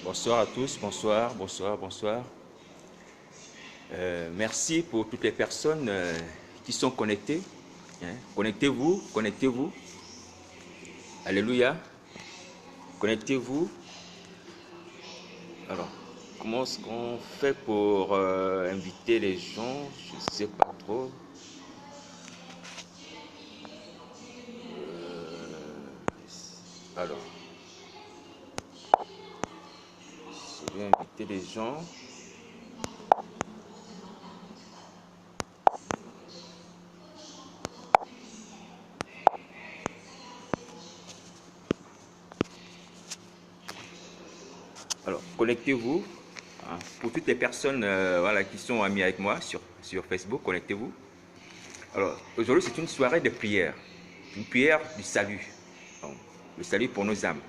Bonsoir à tous, bonsoir, bonsoir, bonsoir. Merci pour toutes les personnes qui sont connectées. Hein. Connectez-vous, connectez-vous. Alléluia. Connectez-vous. Alors, comment est-ce qu'on fait pour inviter les gens? Je ne sais pas trop. Alors, je vais inviter les gens. Alors, connectez-vous. Hein. Pour toutes les personnes voilà, qui sont amies avec moi sur Facebook, connectez-vous. Alors, aujourd'hui, c'est une soirée de prière. Une prière du salut. Donc, le salut pour nos âmes.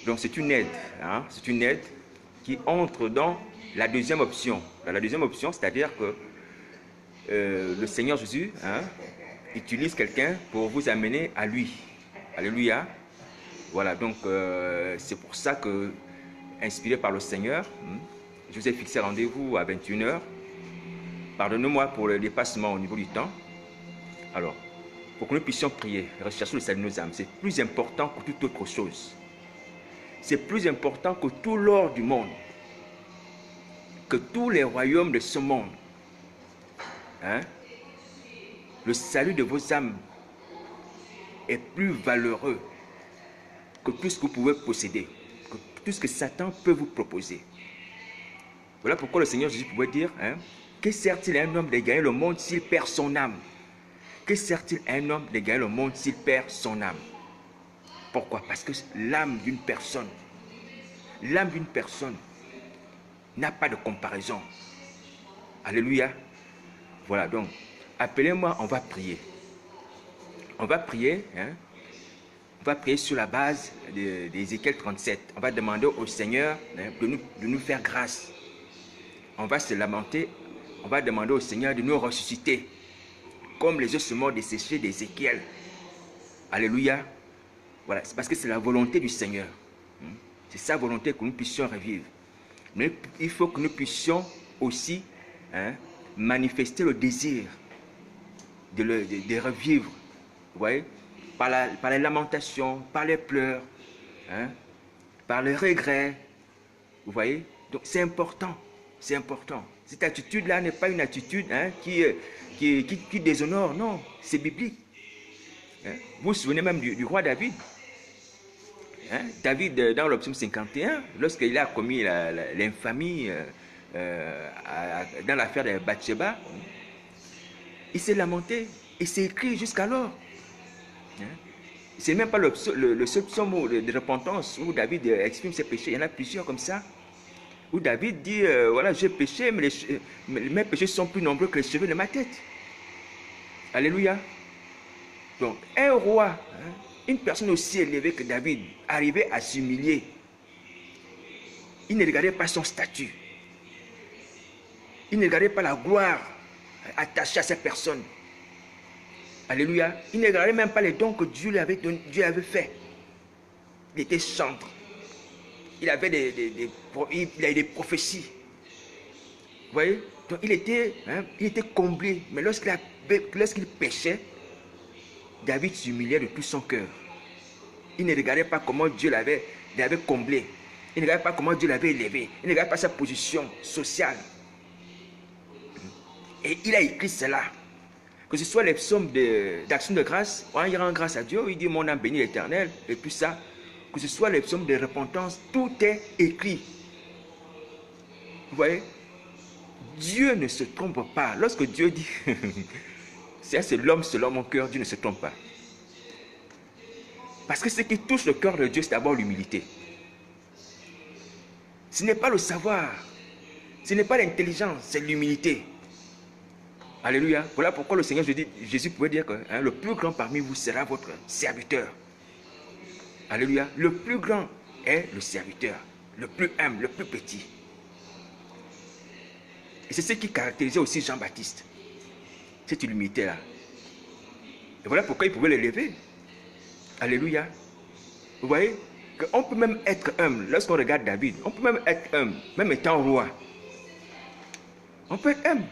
Donc, c'est une aide. Hein, c'est une aide qui entre dans la deuxième option. Dans la deuxième option, c'est-à-dire que le Seigneur Jésus utilise quelqu'un pour vous amener à lui. Alléluia. Voilà, donc c'est pour ça que, inspiré par le Seigneur, je vous ai fixé rendez-vous à 21 h. Pardonnez-moi pour le dépassement au niveau du temps. Alors, pour que nous puissions prier, rechercher le salut de nos âmes, c'est plus important que toute autre chose. C'est plus important que tout l'or du monde, que tous les royaumes de ce monde. Hein? Le salut de vos âmes est plus valeureux que tout ce que vous pouvez posséder, que tout ce que Satan peut vous proposer. Voilà pourquoi le Seigneur Jésus pouvait dire, que sert-il à un homme de gagner le monde s'il perd son âme? Que sert-il à un homme de gagner le monde s'il perd son âme? Pourquoi? Parce que l'âme d'une personne n'a pas de comparaison. Alléluia. Voilà, donc, appelez-moi, on va prier. On va prier, on va prier sur la base d'Ézéchiel 37. On va demander au Seigneur de nous faire grâce. On va se lamenter, on va demander au Seigneur de nous ressusciter, comme les ossements desséchés d'Ézéchiel. Alléluia. Voilà, c'est parce que c'est la volonté du Seigneur. C'est sa volonté que nous puissions revivre. Mais il faut que nous puissions aussi manifester le désir de revivre. Vous voyez, par les lamentations, par les pleurs, par les regrets. Vous voyez, donc c'est important. C'est important. Cette attitude-là n'est pas une attitude qui déshonore. Non, c'est biblique. Vous vous souvenez même du roi David. David, dans le psaume 51, lorsqu'il a commis l'infamie dans l'affaire de Bathsheba, il s'est lamenté, il s'est écrit jusqu'alors. C'est même pas le seul psaume de repentance où David exprime ses péchés. Il y en a plusieurs comme ça. Où David dit, voilà, j'ai péché, mais mes péchés sont plus nombreux que les cheveux de ma tête. Alléluia. Donc, un roi, une personne aussi élevée que David, arrivait à s'humilier. Il ne regardait pas son statut. Il ne regardait pas la gloire attachée à cette personne. Alléluia. Il ne regardait même pas les dons que Dieu avait fait. Il était chantre. Il avait des prophéties. Vous voyez? Donc il était comblé. Mais lorsqu'il péchait, David s'humiliait de tout son cœur. Il ne regardait pas comment Dieu l'avait comblé. Il ne regardait pas comment Dieu l'avait élevé. Il ne regardait pas sa position sociale. Et il a écrit cela. Que ce soit les psaumes d'action de grâce, il rend grâce à Dieu, il dit mon âme bénit l'Éternel, et puis ça. Que ce soit les psaumes de repentance, tout est écrit. Vous voyez? Dieu ne se trompe pas. Lorsque Dieu dit, c'est l'homme selon mon cœur, Dieu ne se trompe pas. Parce que ce qui touche le cœur de Dieu, c'est d'abord l'humilité. Ce n'est pas le savoir, ce n'est pas l'intelligence, c'est l'humilité. Alléluia. Voilà pourquoi le Seigneur Jésus pouvait dire que le plus grand parmi vous sera votre serviteur. Alléluia. Le plus grand est le serviteur, le plus humble, le plus petit. Et c'est ce qui caractérisait aussi Jean-Baptiste. Cette humilité-là. Et voilà pourquoi il pouvait l'élever. Alléluia. Vous voyez, qu'on peut même être humble. Lorsqu'on regarde David, on peut même être humble, même étant roi. On peut être humble.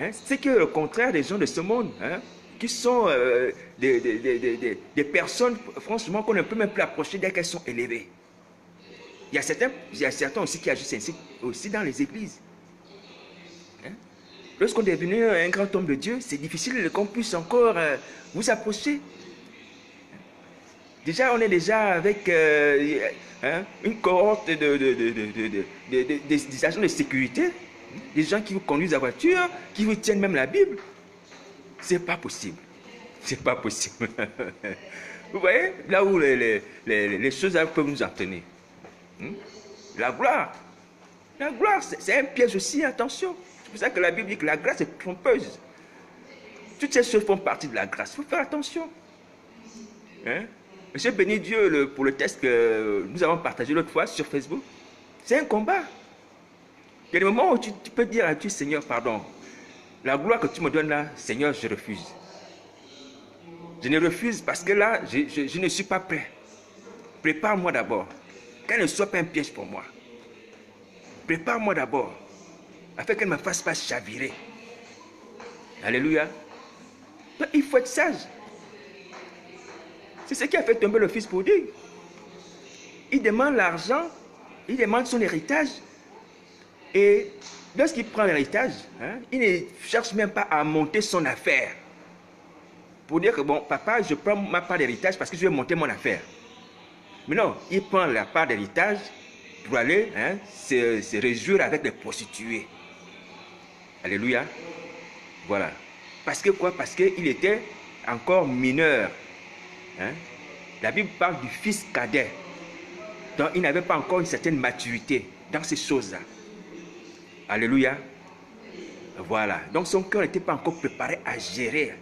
Hein? C'est que le contraire des gens de ce monde, hein, qui sont des personnes, franchement, qu'on ne peut même plus approcher dès qu'elles sont élevées. Il y a certains aussi qui agissent ainsi aussi dans les églises. Hein? Lorsqu'on est devenu un grand homme de Dieu, c'est difficile qu'on puisse encore vous approcher. Déjà, on est déjà avec une cohorte des agents de sécurité, des gens qui vous conduisent la voiture, qui vous tiennent même la Bible. C'est pas possible. C'est pas possible. Vous voyez, là où les choses peuvent nous entraîner. La gloire. La gloire, c'est un piège aussi, attention. C'est pour ça que la Bible dit que la grâce est trompeuse. Toutes ces choses font partie de la grâce. Il faut faire attention. Hein? J'ai béni Dieu pour le test que nous avons partagé l'autre fois sur Facebook. C'est un combat. Il y a des moments où tu peux dire à Dieu, Seigneur, pardon. La gloire que tu me donnes là, Seigneur, je refuse. Je ne refuse parce que là, je ne suis pas prêt. Prépare-moi d'abord. Qu'elle ne soit pas un piège pour moi. Prépare-moi d'abord. Afin qu'elle ne me fasse pas chavirer. Alléluia. Donc, il faut être sage. C'est ce qui a fait tomber le fils prodigue. Il demande l'argent, il demande son héritage. Et lorsqu'il prend l'héritage, hein, il ne cherche même pas à monter son affaire. Pour dire que, bon, papa, je prends ma part d'héritage parce que je vais monter mon affaire. Mais non, il prend la part d'héritage pour aller se réjouir avec les prostituées. Alléluia. Voilà. Parce que quoi? Parce qu'il était encore mineur. Hein? La Bible parle du fils cadet. Donc il n'avait pas encore une certaine maturité dans ces choses-là. Alléluia. Voilà. Donc son cœur n'était pas encore préparé à gérer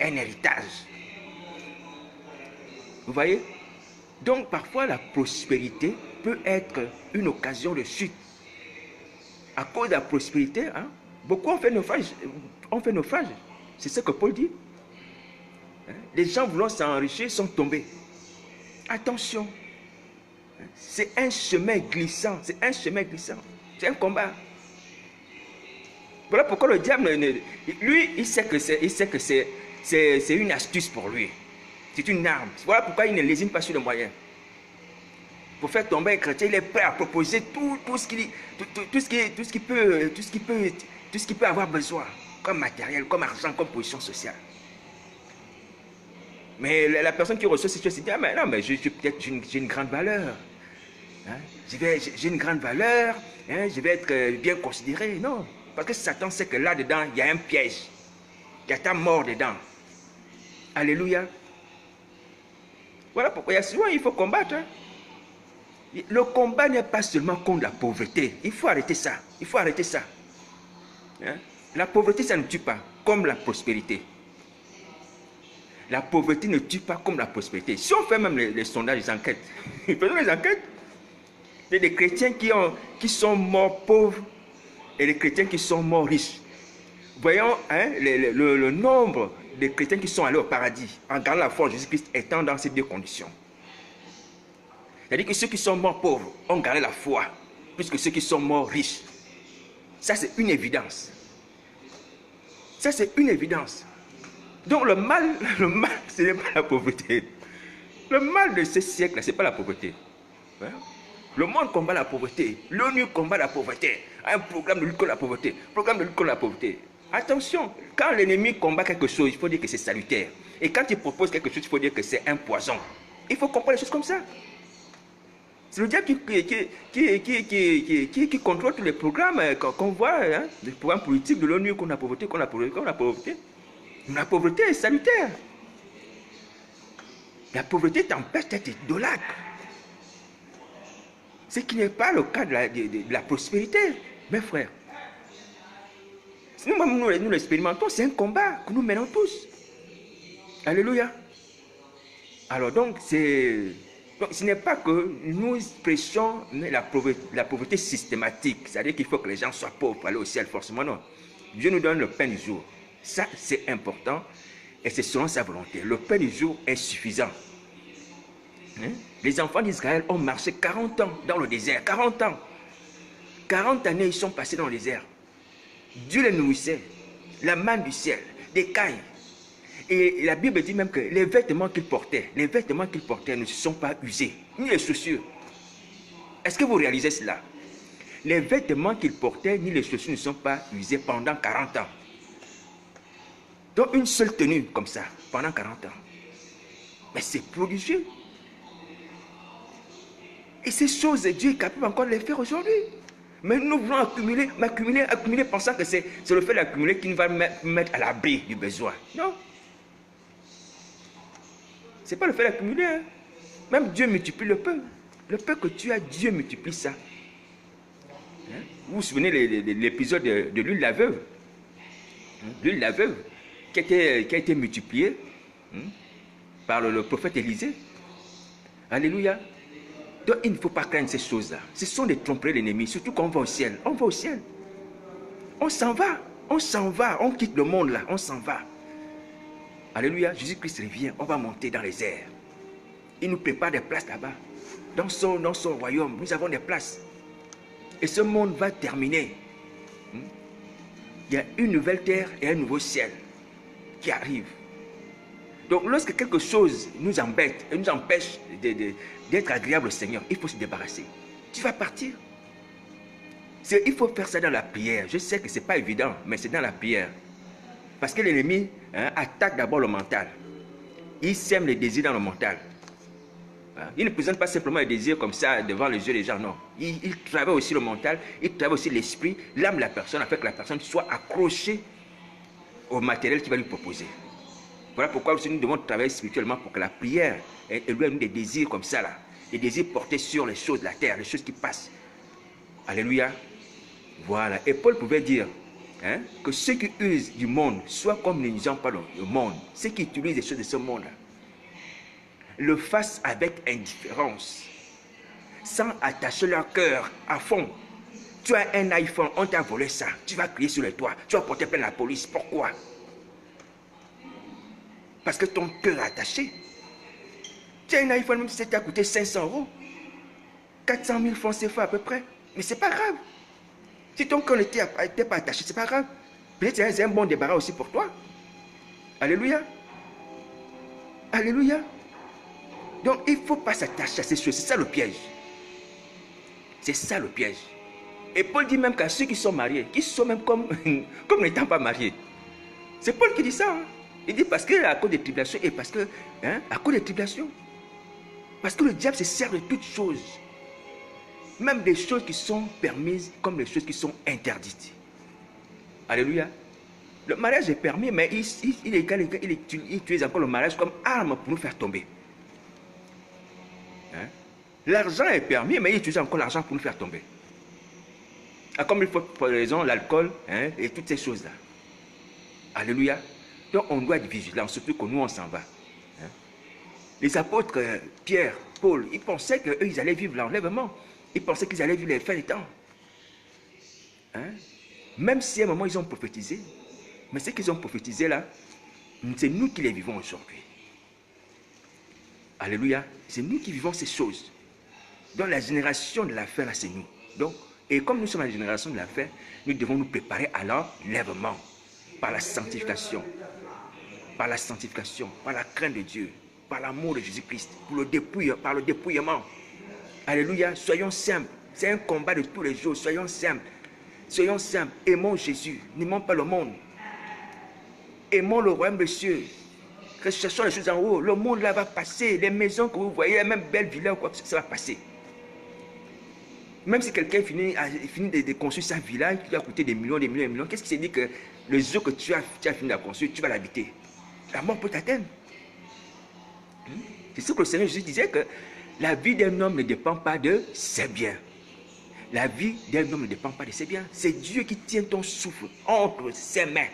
un héritage. Vous voyez? Donc parfois la prospérité peut être une occasion de chute. À cause de la prospérité, hein, beaucoup ont fait naufrage. C'est ce que Paul dit. Les gens voulant s'enrichir sont tombés. Attention. C'est un chemin glissant. C'est un chemin glissant. C'est un combat. Voilà pourquoi le diable, lui, il sait que c'est une astuce pour lui. C'est une arme. Voilà pourquoi il ne lésine pas sur le moyen. Pour faire tomber un chrétien, il est prêt à proposer tout ce qu'il peut avoir besoin, comme matériel, comme argent, comme position sociale. Mais la personne qui reçoit cette chose, se dit, ah mais non, mais peut-être j'ai une grande valeur. Hein? J'ai une grande valeur, hein? Je vais être bien considéré. Non, parce que Satan sait que là-dedans, il y a un piège. Il y a ta mort dedans. Alléluia. Voilà pourquoi souvent il faut combattre. Hein? Le combat n'est pas seulement contre la pauvreté. Il faut arrêter ça. Il faut arrêter ça. Hein? La pauvreté, ça ne tue pas, comme la prospérité. La pauvreté ne tue pas comme la prospérité. Si on fait même les sondages, les enquêtes, faisons les enquêtes. Il y a des chrétiens qui sont morts pauvres et les chrétiens qui sont morts riches. Voyons hein, le nombre de chrétiens qui sont allés au paradis en gardant la foi en Jésus-Christ étant dans ces deux conditions. C'est-à-dire que ceux qui sont morts pauvres ont gardé la foi, plus que ceux qui sont morts riches. Ça, c'est une évidence. Ça, c'est une évidence. Donc, le mal, ce n'est pas la pauvreté. Le mal de ce siècle, ce n'est pas la pauvreté. Hein? Le monde combat la pauvreté. L'ONU combat la pauvreté. Un programme de lutte contre la pauvreté. Programme de lutte contre la pauvreté. Attention, quand l'ennemi combat quelque chose, il faut dire que c'est salutaire. Et quand il propose quelque chose, il faut dire que c'est un poison. Il faut comprendre les choses comme ça. C'est le diable qui contrôle tous les programmes qu'on voit, hein, les programmes politiques de l'ONU contre la pauvreté, contre la pauvreté. La pauvreté est salutaire. La pauvreté t'empêche d'être idolâtre. Ce qui n'est pas le cas de la prospérité, mes frères. Nous l'expérimentons, c'est un combat que nous menons tous. Alléluia. Alors donc, ce n'est pas que nous prêchons la pauvreté systématique. C'est-à-dire qu'il faut que les gens soient pauvres pour aller au ciel, forcément non. Dieu nous donne le pain du jour. Ça, c'est important et c'est selon sa volonté. Le pain du jour est suffisant. Hein? Les enfants d'Israël ont marché 40 ans dans le désert. 40 ans. 40 années, ils sont passés dans le désert. Dieu les nourrissait. La manne du ciel, des cailles. Et la Bible dit même que les vêtements qu'ils portaient ne se sont pas usés, ni les chaussures. Est-ce que vous réalisez cela? Les vêtements qu'ils portaient, ni les chaussures ne sont pas usés pendant 40 ans. Donc une seule tenue comme ça, pendant 40 ans. Mais c'est prodigieux. Et ces choses, Dieu est capable encore de les faire aujourd'hui. Mais nous voulons accumuler, pensant que c'est le fait d'accumuler qui nous va mettre à l'abri du besoin. Non. Ce n'est pas le fait d'accumuler. Hein. Même Dieu multiplie le peu. Le peu que tu as, Dieu multiplie ça. Hein? Vous vous souvenez de l'épisode de l'huile de la veuve? L'huile de la veuve qui a été multipliée par le prophète Élisée. Alléluia. Donc il ne faut pas craindre ces choses-là. Ce sont des tromperies de l'ennemi, surtout quand on va au ciel. On va au ciel. On s'en va. On s'en va. On quitte le monde là. On s'en va. Alléluia. Jésus-Christ revient. On va monter dans les airs. Il nous prépare des places là-bas. Dans son royaume, nous avons des places. Et ce monde va terminer. Il y a une nouvelle terre et un nouveau ciel qui arrivent. Donc lorsque quelque chose nous embête et nous empêche d'être agréable au Seigneur, il faut se débarrasser. Tu vas partir. Il faut faire ça dans la prière. Je sais que ce n'est pas évident, mais c'est dans la prière. Parce que l'ennemi attaque d'abord le mental. Il sème les désirs dans le mental. Il ne présente pas simplement les désirs comme ça devant les yeux des gens, non. Il travaille aussi le mental, il travaille aussi l'esprit, l'âme de la personne, afin que la personne soit accrochée au matériel qu'il va lui proposer. Voilà pourquoi aussi nous devons travailler spirituellement pour que la prière éloigne des désirs comme ça, là. Des désirs portés sur les choses de la terre, les choses qui passent. Alléluia. Voilà. Et Paul pouvait dire que ceux qui usent du monde soient comme les gens pas le monde. Ceux qui utilisent les choses de ce monde-là le fassent avec indifférence, sans attacher leur cœur à fond. Tu as un iPhone, on t'a volé ça. Tu vas crier sur le toit. Tu vas porter plainte à la police. Pourquoi? Parce que ton cœur est attaché. Tu as un iPhone, même si ça t'a coûté 500 €, 400 000 francs CFA à peu près. Mais c'est pas grave. Si ton cœur n'était pas attaché, c'est pas grave. Peut-être c'est un bon débarras aussi pour toi. Alléluia. Alléluia. Donc il ne faut pas s'attacher à ces choses. C'est ça le piège. C'est ça le piège. Et Paul dit même qu'à ceux qui sont mariés, qui sont même comme n'étant pas mariés. C'est Paul qui dit ça. Hein. Il dit parce que à cause des tribulations et parce que, à cause des tribulations. Parce que le diable se sert de toutes choses. Même des choses qui sont permises comme des choses qui sont interdites. Alléluia. Le mariage est permis, mais il utilise encore le mariage comme arme pour nous faire tomber. L'argent est permis, mais il utilise encore l'argent pour nous faire tomber. Comme il faut pour raison, l'alcool et toutes ces choses-là. Alléluia. Donc on doit être vigilant, surtout que nous on s'en va. Les apôtres, Pierre, Paul, ils pensaient qu'eux ils allaient vivre l'enlèvement. Ils pensaient qu'ils allaient vivre les fins des temps. Même si à un moment ils ont prophétisé, mais ce qu'ils ont prophétisé là, c'est nous qui les vivons aujourd'hui. Alléluia. C'est nous qui vivons ces choses. Donc la génération de la fin là, c'est nous. Donc, et comme nous sommes la génération de la fin, nous devons nous préparer à l'enlèvement par la sanctification, par la crainte de Dieu, par l'amour de Jésus-Christ, par le dépouillement. Alléluia, soyons simples. C'est un combat de tous les jours. Soyons simples. Soyons simples. Aimons Jésus. N'aimons pas le monde. Aimons le royaume des cieux. Recherchons les choses en haut. Le monde là va passer. Les maisons que vous voyez, même belles villas ou quoi que ça va passer. Même si quelqu'un finit de construire sa villa qui va coûter des millions, qu'est-ce qui s'est dit que le jour que tu as fini de construire, tu vas l'habiter? La mort peut t'atteindre. C'est ce que le Seigneur Jésus disait, que la vie d'un homme ne dépend pas de ses biens. La vie d'un homme ne dépend pas de ses biens. C'est Dieu qui tient ton souffle entre ses mains.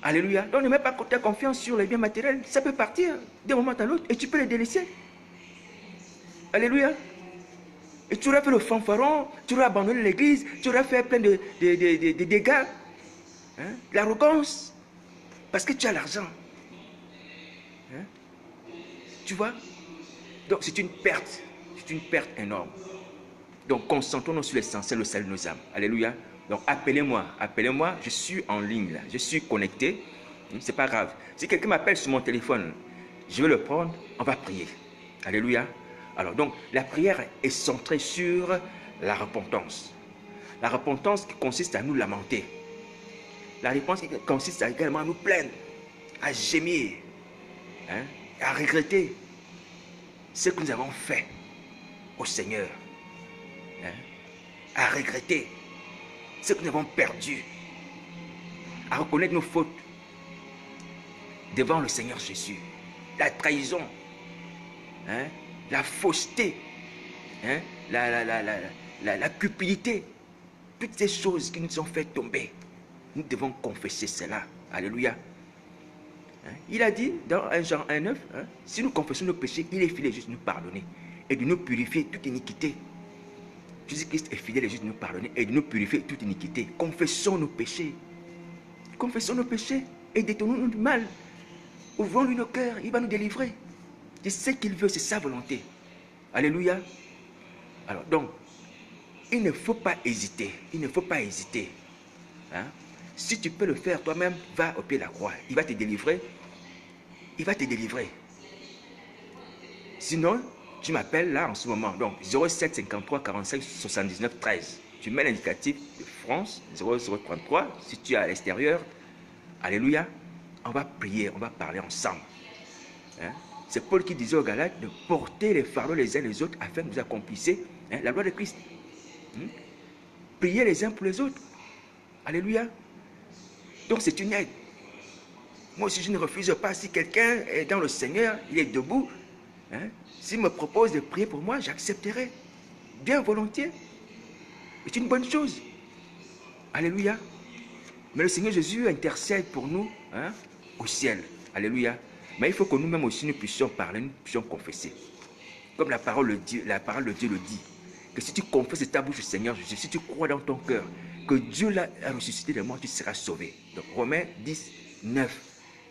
Alléluia. Donc ne mets pas ta confiance sur les biens matériels. Ça peut partir d'un moment à l'autre et tu peux les délaisser. Alléluia. Et tu auras fait le fanfaron, tu auras abandonné l'église, tu auras fait plein de dégâts, l'arrogance, parce que tu as l'argent. Tu vois? Donc c'est une perte énorme. Donc concentrons-nous sur l'essentiel, le salut de nos âmes. Alléluia. Donc appelez-moi, je suis en ligne là, je suis connecté. C'est pas grave. Si quelqu'un m'appelle sur mon téléphone, je vais le prendre, on va prier. Alléluia. Alors donc la prière est centrée sur la repentance. La repentance qui consiste à nous lamenter. La réponse qui consiste également à nous plaindre, à gémir, à regretter ce que nous avons fait au Seigneur. À regretter ce que nous avons perdu, à reconnaître nos fautes devant le Seigneur Jésus, la trahison, la fausseté, la cupidité, toutes ces choses qui nous ont fait tomber, nous devons confesser cela. Alléluia. Il a dit dans 1 Jean 1,9, si nous confessons nos péchés, il est fidèle et juste de nous pardonner et de nous purifier toute iniquité. Jésus-Christ est fidèle et juste de nous pardonner et de nous purifier toute iniquité. Confessons nos péchés. Confessons nos péchés et détournons-nous du mal. Ouvrons-lui nos cœurs, il va nous délivrer. C'est ce qu'il veut, c'est sa volonté. Alléluia. Alors donc, il ne faut pas hésiter. Il ne faut pas hésiter. Si tu peux le faire toi-même, va au pied de la croix. Il va te délivrer. Il va te délivrer. Sinon, tu m'appelles là en ce moment. Donc 07 53 45 79 13. Tu mets l'indicatif de France 0033. Si tu es à l'extérieur, alléluia, on va prier, on va parler ensemble. C'est Paul qui disait aux Galates de porter les fardeaux les uns les autres afin que vous accomplissiez la loi de Christ. Priez les uns pour les autres. Alléluia. Donc c'est une aide. Moi aussi je ne refuse pas. Si quelqu'un est dans le Seigneur, il est debout, s'il me propose de prier pour moi, j'accepterai. Bien volontiers. C'est une bonne chose. Alléluia. Mais le Seigneur Jésus intercède pour nous au ciel. Alléluia. Mais il faut que nous-mêmes aussi nous puissions parler, nous puissions confesser. Comme la parole de Dieu le dit. Que si tu confesses de ta bouche au Seigneur Jésus, si tu crois dans ton cœur que Dieu l'a ressuscité de mort, tu seras sauvé. Donc Romains 10, 9.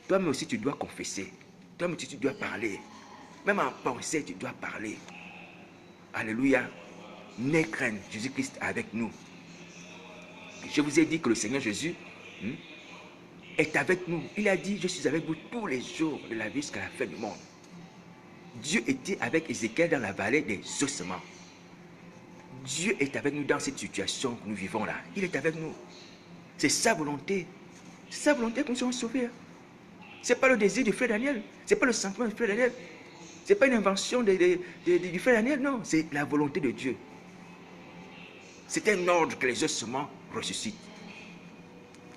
Toi-même aussi tu dois confesser. Toi-même aussi tu dois parler. Même en pensée, tu dois parler. Alléluia. N'aie crainte, Jésus-Christ est avec nous. Je vous ai dit que le Seigneur Jésus est avec nous. Il a dit, je suis avec vous tous les jours de la vie jusqu'à la fin du monde. Dieu était avec Ézéchiel dans la vallée des ossements. Dieu est avec nous dans cette situation que nous vivons là. Il est avec nous. C'est sa volonté. C'est sa volonté que nous soyons sauvés. Ce n'est pas le désir du frère Daniel. Ce n'est pas le sentiment du frère Daniel. Ce n'est pas une invention du frère Daniel. Non, c'est la volonté de Dieu. C'est un ordre que les ossements ressuscitent.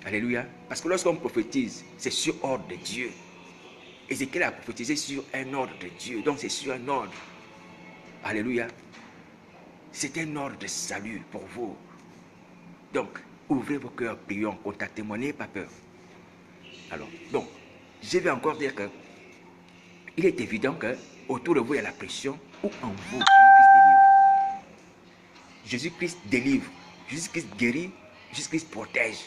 Alléluia. Parce que lorsqu'on prophétise, c'est sur ordre de Dieu. Ézéchiel a prophétisé sur un ordre de Dieu. Donc c'est sur un ordre. Alléluia. C'est un ordre de salut pour vous. Donc, ouvrez vos cœurs, prions, contactez-moi, n'ayez pas peur. Alors, donc, je vais encore dire que il est évident que autour de vous, il y a la pression ou en vous, Jésus-Christ délivre. Jésus-Christ guérit, Jésus-Christ protège.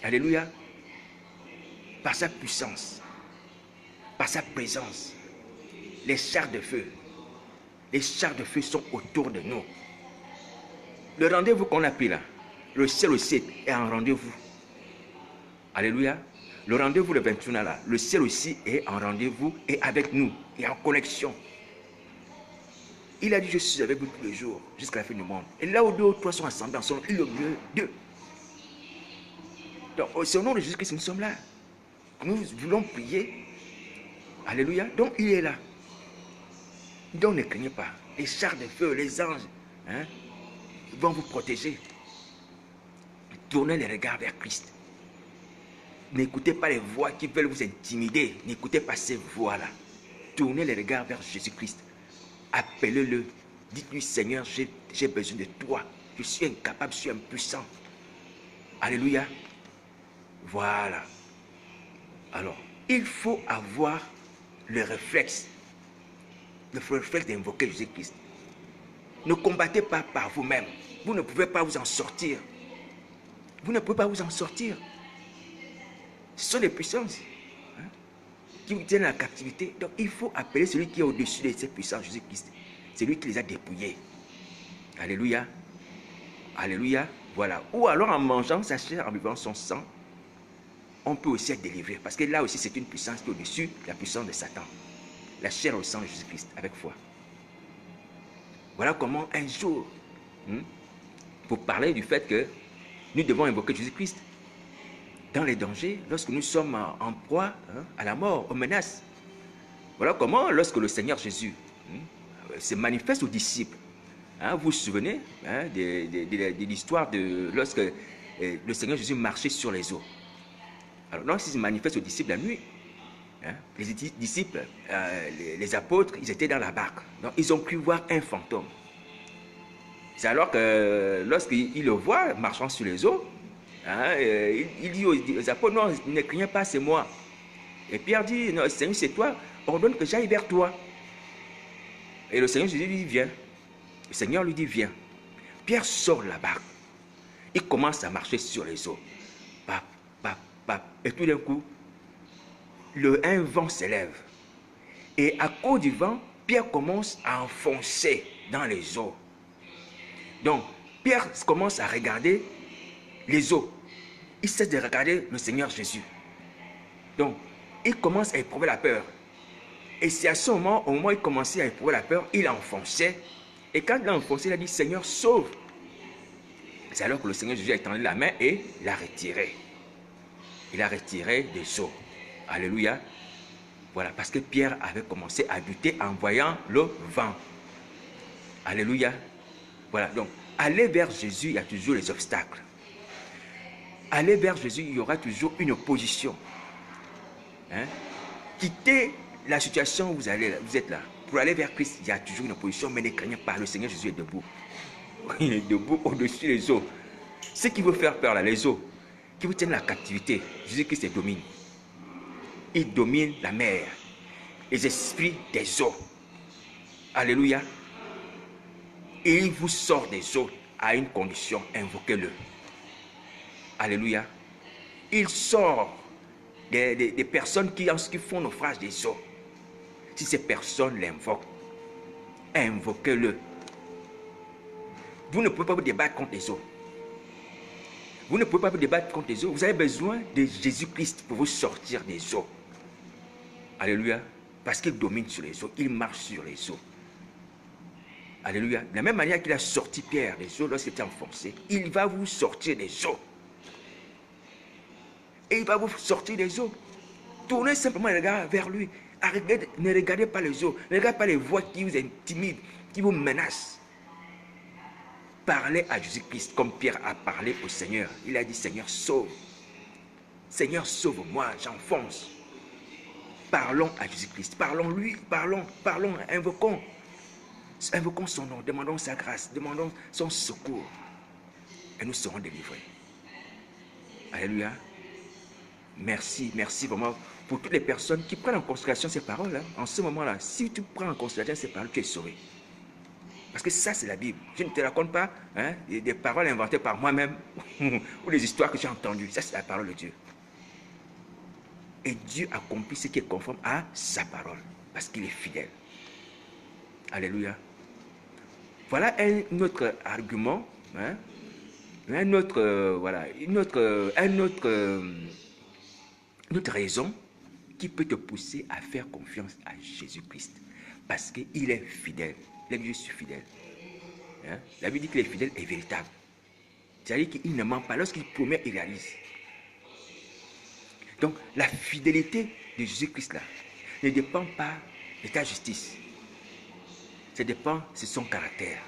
Alléluia. Par sa puissance, par sa présence, les chars de feu sont autour de nous. Le rendez-vous qu'on a pris là, le ciel aussi est en rendez-vous. Alléluia. Le rendez-vous le 21 là, le ciel aussi est en rendez-vous et avec nous, et en connexion. Il a dit, je suis avec vous tous les jours, jusqu'à la fin du monde. Et là où deux ou trois sont assemblés ensemble, il est au milieu d'eux. Donc, au nom de Jésus-Christ, nous sommes là. Nous voulons prier. Alléluia. Donc, il est là. Donc, ne craignez pas. Les chars de feu, les anges, vont vous protéger. Tournez les regards vers Christ. N'écoutez pas les voix qui veulent vous intimider. N'écoutez pas ces voix-là. Tournez les regards vers Jésus-Christ. Appelez-le. Dites-lui, Seigneur, j'ai besoin de toi. Je suis incapable, je suis impuissant. Alléluia. Voilà. Alors, il faut avoir le réflexe d'invoquer Jésus-Christ. Ne combattez pas par vous-même. Vous ne pouvez pas vous en sortir. Vous ne pouvez pas vous en sortir. Ce sont des puissances qui qui vous tiennent à la captivité. Donc il faut appeler celui qui est au-dessus de ces puissances, Jésus-Christ. C'est lui qui les a dépouillés. Alléluia. Alléluia. Voilà. Ou alors en mangeant sa chair, en buvant son sang, on peut aussi être délivré. Parce que là aussi, c'est une puissance qui est au-dessus de la puissance de Satan. La chair au sang de Jésus-Christ, avec foi. Voilà comment un jour, pour parler du fait que nous devons invoquer Jésus-Christ dans les dangers, lorsque nous sommes en proie à la mort, aux menaces. Voilà comment, lorsque le Seigneur Jésus se manifeste aux disciples, vous vous souvenez de l'histoire de lorsque le Seigneur Jésus marchait sur les eaux. Alors, lorsqu'il se manifeste aux disciples la nuit, les disciples, les apôtres, ils étaient dans la barque. Donc, ils ont cru voir un fantôme. C'est alors que lorsqu'ils le voient marchant sur les eaux, il dit aux apôtres, non, ne craignez pas, c'est moi. Et Pierre dit, non, Seigneur, c'est toi, ordonne que j'aille vers toi. Et le Seigneur Jésus lui dit, viens. Le Seigneur lui dit, viens. Pierre sort de la barque. Il commence à marcher sur les eaux. Pap, pap, pap. Et tout d'un coup, un vent s'élève. Et à cause du vent, Pierre commence à enfoncer dans les eaux. Donc, Pierre commence à regarder les eaux. Il cesse de regarder le Seigneur Jésus. Donc, il commence à éprouver la peur. Et c'est à ce moment, au moment où il commençait à éprouver la peur, il enfonçait. Et quand il a enfoncé, il a dit, Seigneur, sauve. C'est alors que le Seigneur Jésus a étendu la main et l'a retiré. Il a retiré des eaux. Alléluia. Voilà, parce que Pierre avait commencé à buter en voyant le vent. Alléluia. Voilà, donc, aller vers Jésus, il y a toujours les obstacles. Aller vers Jésus, il y aura toujours une opposition. Quittez la situation où vous êtes là. Pour aller vers Christ, il y a toujours une opposition, mais ne craignez pas, le Seigneur Jésus est debout. Il est debout au-dessus des eaux. Ce qui veut faire peur là, les eaux, qui vous tiennent la captivité, Jésus-Christ les domine. Il domine la mer, les esprits des eaux. Alléluia. Et il vous sort des eaux à une condition, invoquez-le. Alléluia. Il sort des personnes qui font naufrage des eaux. Si ces personnes l'invoquent, invoquez-le. Vous ne pouvez pas vous débattre contre les eaux. Vous ne pouvez pas vous débattre contre les eaux. Vous avez besoin de Jésus-Christ pour vous sortir des eaux. Alléluia. Parce qu'il domine sur les eaux. Il marche sur les eaux. Alléluia. De la même manière qu'il a sorti Pierre des eaux lorsqu'il était enfoncé, il va vous sortir des eaux. Et il va vous sortir des eaux. Tournez simplement le regard vers lui. Ne regardez pas les eaux. Ne regardez pas les voix qui vous intimident, qui vous menacent. Parlez à Jésus-Christ comme Pierre a parlé au Seigneur. Il a dit, Seigneur, sauve. Seigneur, sauve-moi, j'enfonce. Parlons à Jésus-Christ. Parlons-lui, parlons, invoquons. Invoquons son nom, demandons sa grâce, demandons son secours. Et nous serons délivrés. Alléluia. Merci, merci vraiment pour toutes les personnes qui prennent en considération ces paroles. En ce moment-là, si tu prends en considération ces paroles, tu es sauvé. Parce que ça, c'est la Bible. Je ne te raconte pas des paroles inventées par moi-même ou des histoires que j'ai entendues. Ça, c'est la parole de Dieu. Et Dieu accomplit ce qui est conforme à sa parole. Parce qu'il est fidèle. Alléluia. Voilà un autre argument. Une autre raison qui peut te pousser à faire confiance à Jésus-Christ. Parce qu'il est fidèle. Il est juste fidèle. La Bible dit qu'il est fidèle et véritable. C'est-à-dire qu'il ne ment pas. Lorsqu'il promet, il réalise. Donc, la fidélité de Jésus-Christ là ne dépend pas de ta justice. Ça dépend de son caractère,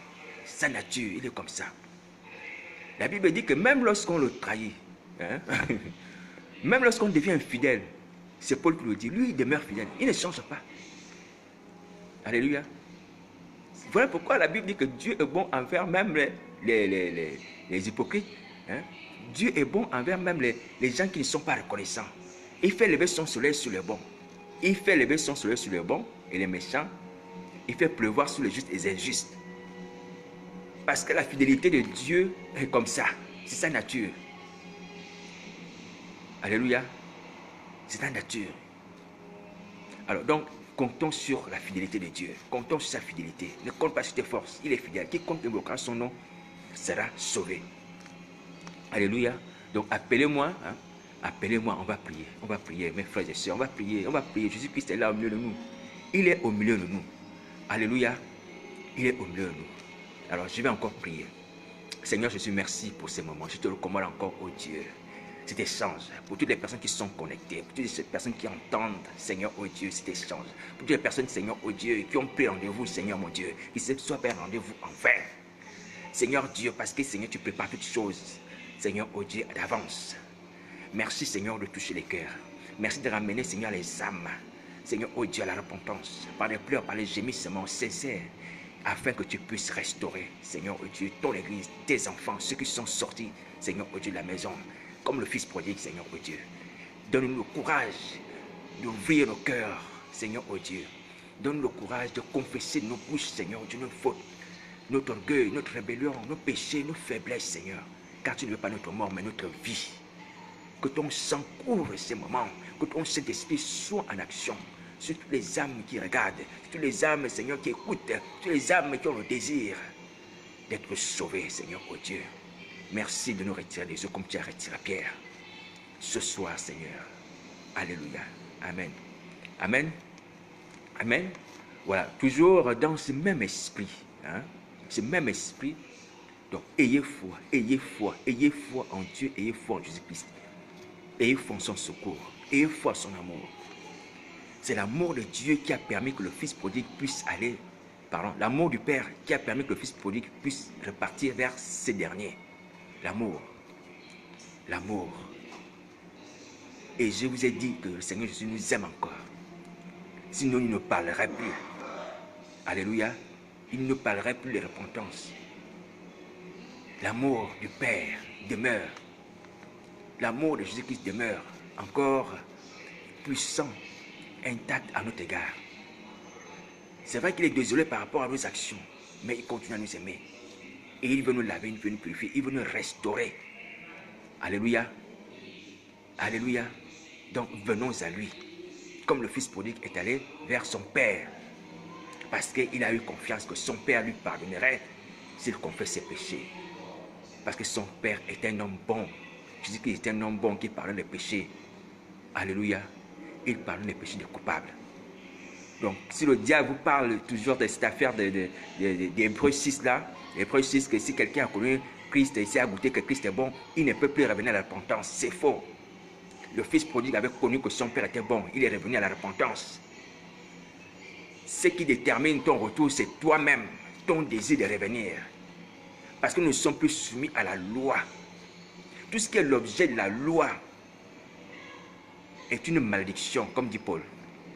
sa nature. Il est comme ça. La Bible dit que même lorsqu'on le trahit, même lorsqu'on devient infidèle, c'est Paul qui le dit, lui il demeure fidèle, il ne change pas. Alléluia. Voilà pourquoi la Bible dit que Dieu est bon envers même les hypocrites. Dieu est bon envers même les gens qui ne sont pas reconnaissants. Il fait lever son soleil sur les bons. Il fait lever son soleil sur les bons et les méchants. Il fait pleuvoir sur les justes et les injustes. Parce que la fidélité de Dieu est comme ça. C'est sa nature. Alléluia. C'est sa nature. Alors, donc, comptons sur la fidélité de Dieu. Comptons sur sa fidélité. Ne compte pas sur tes forces. Il est fidèle. Quiconque invoquera son nom sera sauvé. Alléluia. Donc, appelez-moi. Hein? Appelez-moi, on va prier. On va prier, mes frères et sœurs. On va prier. On va prier. Jésus-Christ est là au milieu de nous. Il est au milieu de nous. Alléluia. Il est au milieu de nous. Alors, je vais encore prier. Seigneur Jésus, merci pour ces moments. Je te recommande encore, oh Dieu, cet échange. Pour toutes les personnes qui sont connectées, pour toutes les personnes qui entendent, Seigneur, oh Dieu, cet échange. Pour toutes les personnes, Seigneur, oh Dieu, qui ont pris rendez-vous, Seigneur, mon Dieu, qui se soient pris rendez-vous en vain. Seigneur Dieu, parce que, Seigneur, tu prépares toutes choses. Seigneur, oh Dieu, d'avance. Merci, Seigneur, de toucher les cœurs. Merci de ramener, Seigneur, les âmes. Seigneur, oh Dieu, à la repentance. Par les pleurs, par les gémissements sincères. Afin que tu puisses restaurer, Seigneur, oh Dieu, ton église, tes enfants, ceux qui sont sortis, Seigneur, oh Dieu, de la maison, comme le Fils prodigue, Seigneur, oh Dieu. Donne-nous le courage d'ouvrir nos cœurs, Seigneur, oh Dieu. Donne-nous le courage de confesser nos bouches, Seigneur, oh Dieu, nos fautes, notre orgueil, notre rébellion, nos péchés, nos faiblesses, Seigneur. Car tu ne veux pas notre mort, mais notre vie. Que ton sang couvre ces moments, que ton Saint-Esprit soit en action sur toutes les âmes qui regardent, sur toutes les âmes, Seigneur, qui écoutent, sur toutes les âmes qui ont le désir d'être sauvées, Seigneur, oh Dieu. Merci de nous retirer des eaux comme tu as retiré Pierre. Ce soir, Seigneur. Alléluia. Amen. Amen. Amen. Voilà, toujours dans ce même esprit. Hein, ce même esprit. Donc, ayez foi, ayez foi, ayez foi en Dieu, ayez foi en Jésus-Christ. Ayez foi en son secours, ayez foi en son amour. C'est l'amour de Dieu qui a permis que le Fils prodigue puisse aller, l'amour du Père qui a permis que le Fils prodigue puisse repartir vers ces derniers. L'amour. L'amour. Et je vous ai dit que le Seigneur Jésus nous aime encore. Sinon, il ne parlerait plus. Alléluia. Il ne parlerait plus de repentance. L'amour du Père demeure. L'amour de Jésus-Christ demeure encore puissant, intact à notre égard. C'est vrai qu'il est désolé par rapport à nos actions, mais il continue à nous aimer. Et il veut nous laver, il veut nous purifier, il veut nous restaurer. Alléluia. Alléluia. Donc venons à lui. Comme le Fils prodigue est allé vers son Père. Parce qu'il a eu confiance que son Père lui pardonnerait s'il confesse ses péchés. Parce que son Père est un homme bon. Je dis qu'il est un homme bon qui pardonne les péchés. Alléluia. Il pardonne les péchés des coupables. Donc, si le diable vous parle toujours de cette affaire des Hébreux 6 là, Hébreux 6, que si quelqu'un a connu Christ et s'est a goûté que Christ est bon, il ne peut plus revenir à la repentance. C'est faux. Le Fils prodigue avait connu que son Père était bon. Il est revenu à la repentance. Ce qui détermine ton retour, c'est toi-même, ton désir de revenir. Parce que nous ne sommes plus soumis à la loi. Tout ce qui est l'objet de la loi est une malédiction, comme dit Paul.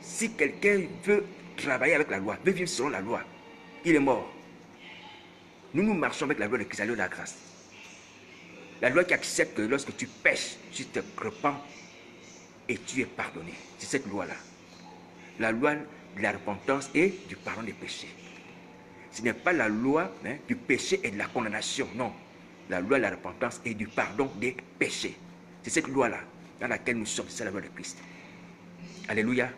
Si quelqu'un veut travailler avec la loi, veut vivre selon la loi, il est mort. Nous marchons avec la loi de Christ, la loi de la grâce. La loi qui accepte que lorsque tu pèches, tu te repens et tu es pardonné. C'est cette loi-là. La loi de la repentance et du pardon des péchés. Ce n'est pas la loi du péché et de la condamnation, non. La loi de la repentance et du pardon des péchés. C'est cette loi-là dans laquelle nous sommes, c'est la loi de Christ. Alléluia.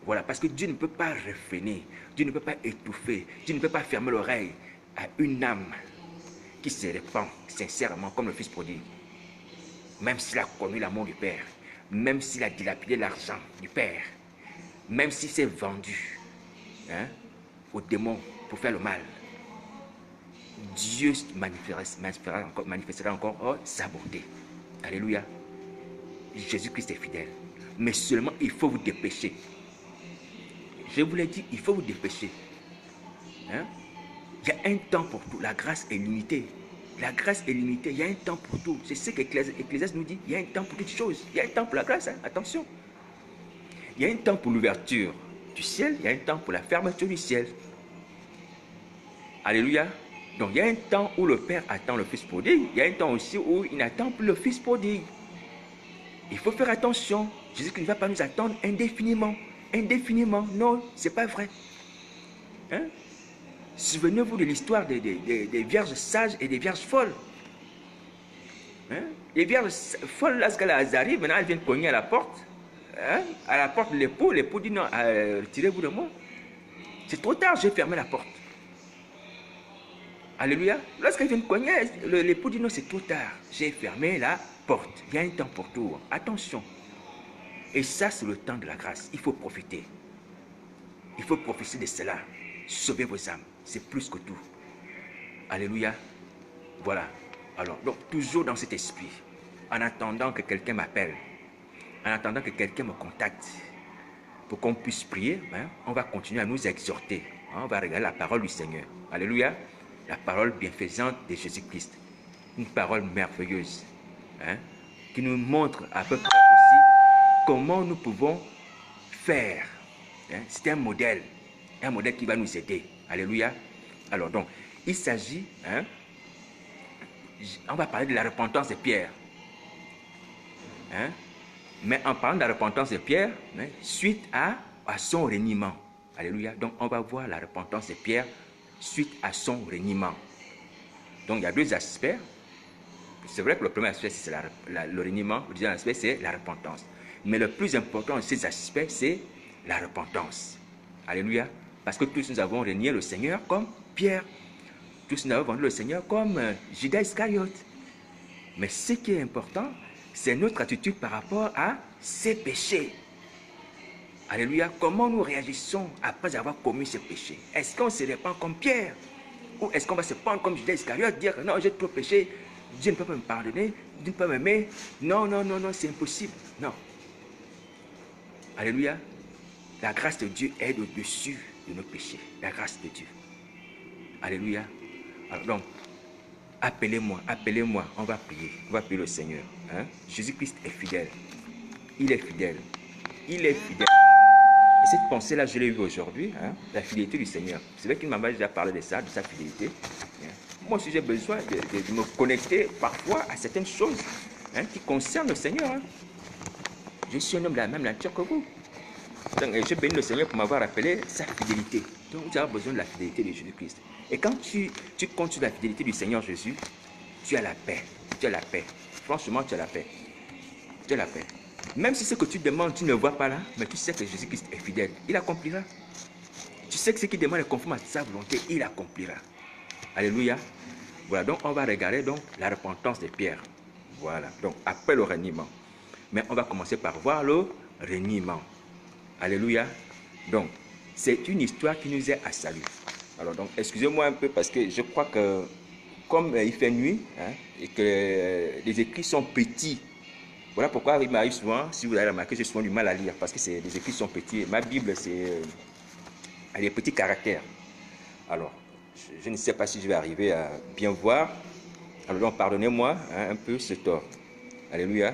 Voilà, parce que Dieu ne peut pas réfréner, Dieu ne peut pas étouffer, Dieu ne peut pas fermer l'oreille à une âme qui se répand sincèrement comme le Fils prodigue. Même s'il a connu l'amour du Père, même s'il a dilapidé l'argent du Père, même s'il s'est vendu aux démons pour faire le mal, Dieu manifestera encore sa bonté. Alléluia. Jésus-Christ est fidèle. Mais seulement il faut vous dépêcher. Je vous l'ai dit, il faut vous dépêcher. Il y a un temps pour tout. La grâce est limitée. La grâce est limitée. Il y a un temps pour tout. C'est ce qu'Ecclésiaste nous dit. Il y a un temps pour toutes choses. Il y a un temps pour la grâce. Attention. Il y a un temps pour l'ouverture du ciel. Il y a un temps pour la fermeture du ciel. Alléluia. Donc il y a un temps où le Père attend le Fils prodigue. Il y a un temps aussi où il n'attend plus le Fils prodigue. Il faut faire attention. Jésus ne va pas nous attendre indéfiniment. Indéfiniment. Non, ce n'est pas vrai. Souvenez-vous de l'histoire des vierges sages et des vierges folles. Les vierges folles, lorsqu'elles arrivent, maintenant elles viennent cogner à la porte. à la porte de l'époux. L'époux dit non, retirez-vous de moi. C'est trop tard, j'ai fermé la porte. Alléluia. Lorsqu'il vient de cogner, l'époux dit non, c'est trop tard. J'ai fermé la porte. Il y a un temps pour tout. Attention. Et ça, c'est le temps de la grâce. Il faut profiter. Il faut profiter de cela. Sauvez vos âmes. C'est plus que tout. Alléluia. Voilà. Alors, donc, toujours dans cet esprit. En attendant que quelqu'un m'appelle. En attendant que quelqu'un me contacte. Pour qu'on puisse prier, on va continuer à nous exhorter. On va regarder la parole du Seigneur. Alléluia. La parole bienfaisante de Jésus-Christ. Une parole merveilleuse. Qui nous montre à peu près aussi comment nous pouvons faire. C'est un modèle qui va nous aider. Alléluia. Alors donc, il s'agit, on va parler de la repentance de Pierre. Mais en parlant de la repentance de Pierre, suite à son reniement. Alléluia. Donc on va voir la repentance de Pierre suite à son reniement. Donc il y a deux aspects. C'est vrai que le premier aspect, c'est le reniement. Le deuxième aspect, c'est la repentance. Mais le plus important de ces aspects, c'est la repentance. Alléluia. Parce que tous nous avons renié le Seigneur comme Pierre. Tous nous avons vendu le Seigneur comme Judas Iscariote. Mais ce qui est important, c'est notre attitude par rapport à ces péchés. Alléluia. Comment nous réagissons après avoir commis ces péchés? Est-ce qu'on se répand comme Pierre? Ou est-ce qu'on va se prendre comme Judas Iscariote, dire non, j'ai trop péché, Dieu ne peut pas me pardonner, Dieu ne peut pas m'aimer? Non, non, non, non, c'est impossible. Non. Alléluia. La grâce de Dieu est au-dessus de nos péchés. La grâce de Dieu. Alléluia. Alors donc, appelez-moi, on va prier le Seigneur. Jésus-Christ est fidèle. Il est fidèle. Il est fidèle. Et cette pensée-là, je l'ai eue aujourd'hui, la fidélité du Seigneur. C'est vrai qu'il m'a déjà parlé de ça, de sa fidélité. Moi aussi, j'ai besoin de me connecter parfois à certaines choses qui concernent le Seigneur. Je suis un homme de la même nature que vous. Donc, je bénis le Seigneur pour m'avoir rappelé sa fidélité. Donc, tu as besoin de la fidélité de Jésus-Christ. Et quand tu comptes sur la fidélité du Seigneur Jésus, tu as la paix. Tu as la paix. Franchement, tu as la paix. Tu as la paix. Même si ce que tu demandes, tu ne vois pas là, mais tu sais que Jésus-Christ est fidèle. Il accomplira. Tu sais que ce qu'il demande est conforme à sa volonté, il accomplira. Alléluia. Voilà, donc on va regarder donc la repentance de Pierre. Voilà, donc après le reniement. Mais on va commencer par voir le reniement. Alléluia. Donc, c'est une histoire qui nous est à salut. Alors, donc, excusez-moi un peu parce que je crois que, comme il fait nuit, et que les écrits sont petits, voilà pourquoi il m'arrive souvent, si vous avez remarqué, j'ai souvent du mal à lire, parce que les écrits sont petits. Ma Bible, elle a des petits caractères. Alors, je ne sais pas si je vais arriver à bien voir. Alors, donc, pardonnez-moi un peu ce tort. Alléluia.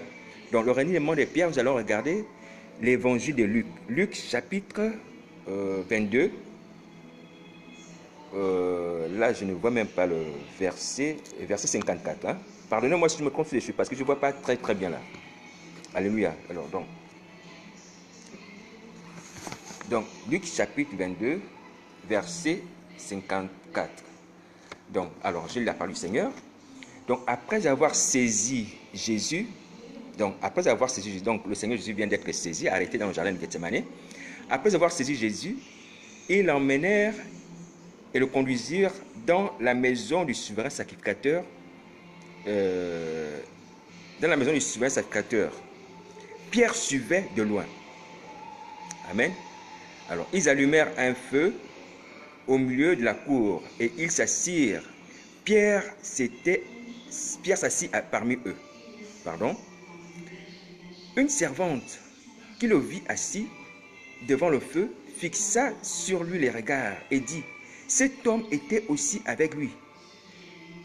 Donc, le reniement de Pierre, nous allons regarder l'évangile de Luc. Luc, chapitre 22. Là, je ne vois même pas le verset 54. Pardonnez-moi si je me trompe dessus, parce que je ne vois pas très très bien là. Alléluia. Alors, donc Luc, chapitre 22, verset 54. Donc, alors, j'ai la parole du Seigneur. Donc, après avoir saisi Jésus, donc le Seigneur Jésus vient d'être saisi, arrêté dans le jardin de Gethsémane. Après avoir saisi Jésus, ils l'emmenèrent et le conduisirent dans la maison du souverain sacrificateur. Pierre suivait de loin. Amen. Alors, ils allumèrent un feu au milieu de la cour et ils s'assirent. Pierre s'assit parmi eux. Une servante qui le vit assis devant le feu fixa sur lui les regards et dit: cet homme était aussi avec lui.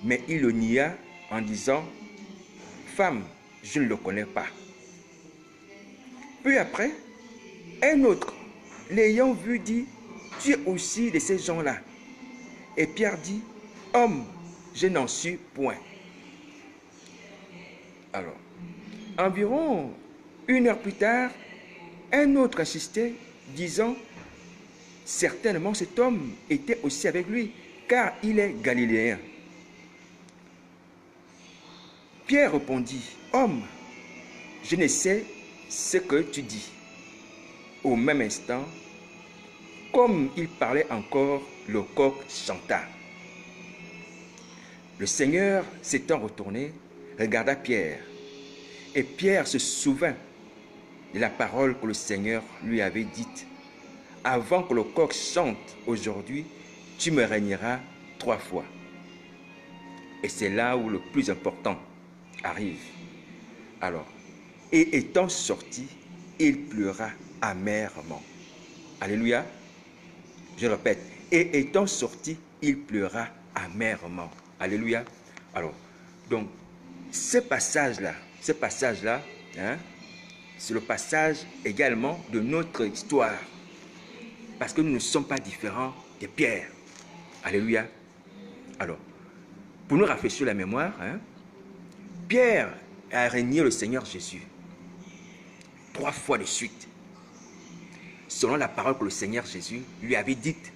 Mais il le nia en disant: femme, je ne le connais pas. Peu après, un autre, l'ayant vu, dit: tu es aussi de ces gens-là. Et Pierre dit: homme, je n'en suis point. Alors, environ 1 heure plus tard, un autre insistait, disant: certainement cet homme était aussi avec lui, car il est galiléen. Pierre répondit: homme, je ne sais ce que tu dis. au même instant, comme il parlait encore, le coq chanta. Le Seigneur s'étant retourné, regarda Pierre. Et Pierre se souvint de la parole que le Seigneur lui avait dite. Avant que le coq chante aujourd'hui, tu me régneras 3 fois. Et c'est là où le plus important arrive. Alors, et étant sorti, il pleura amèrement. Alléluia. Je répète, et étant sorti, il pleura amèrement. Alléluia. Alors, donc, ce passage-là, hein, c'est le passage également de notre histoire. Parce que nous ne sommes pas différents de Pierre. Alléluia. Alors, pour nous rafraîchir la mémoire, hein, Pierre a régné le Seigneur Jésus 3 fois de suite, selon la parole que le Seigneur Jésus lui avait dite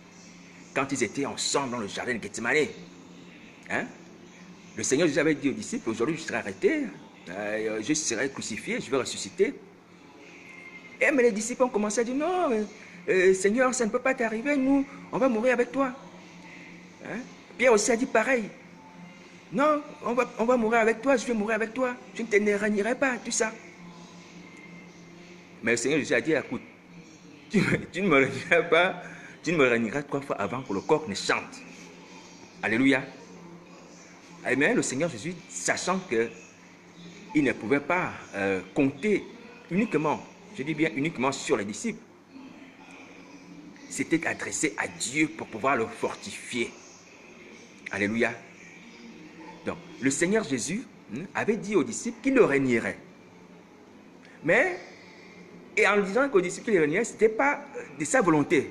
quand ils étaient ensemble dans le jardin de Gethsemane. Hein? Le Seigneur Jésus avait dit aux disciples, aujourd'hui je serai arrêté, je serai crucifié, je vais ressusciter. Et mais les disciples ont commencé à dire, non, Seigneur, ça ne peut pas t'arriver, nous, on va mourir avec toi. Hein? Pierre aussi a dit pareil. Non, on va mourir avec toi, je vais mourir avec toi, je ne te régnerai pas, tout ça. Mais le Seigneur Jésus a dit, écoute, tu ne me régneras pas, tu ne me régneras 3 fois avant que le coq ne chante. Alléluia. Mais le Seigneur Jésus, sachant qu'il ne pouvait pas compter uniquement, je dis bien uniquement sur les disciples, s'était adressé à Dieu pour pouvoir le fortifier. Alléluia. Donc, le Seigneur Jésus avait dit aux disciples qu'il le régnerait. Mais, et en disant qu'aux disciples qu'il le régnerait, ce n'était pas de sa volonté.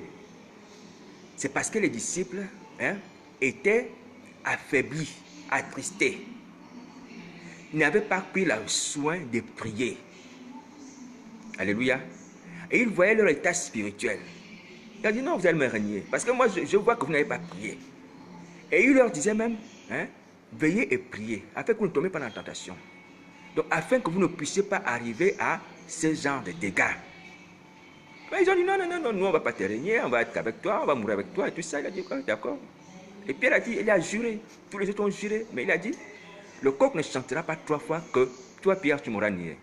C'est parce que les disciples étaient affaiblis, attristés. Ils n'avaient pas pris le soin de prier. Alléluia. Et ils voyaient leur état spirituel. Il a dit non, vous allez me régner. Parce que moi, je vois que vous n'avez pas prié. Et il leur disait même, veillez et priez, afin que vous ne tombiez pas dans la tentation. Donc, afin que vous ne puissiez pas arriver à ce genre de dégâts. Mais ils ont dit, non, nous, on ne va pas te régner, on va être avec toi, on va mourir avec toi, et tout ça. Il a dit, d'accord. Et Pierre a dit, il a juré, tous les autres ont juré, mais il a dit, le coq ne chantera pas 3 fois que toi, Pierre, tu m'auras nié.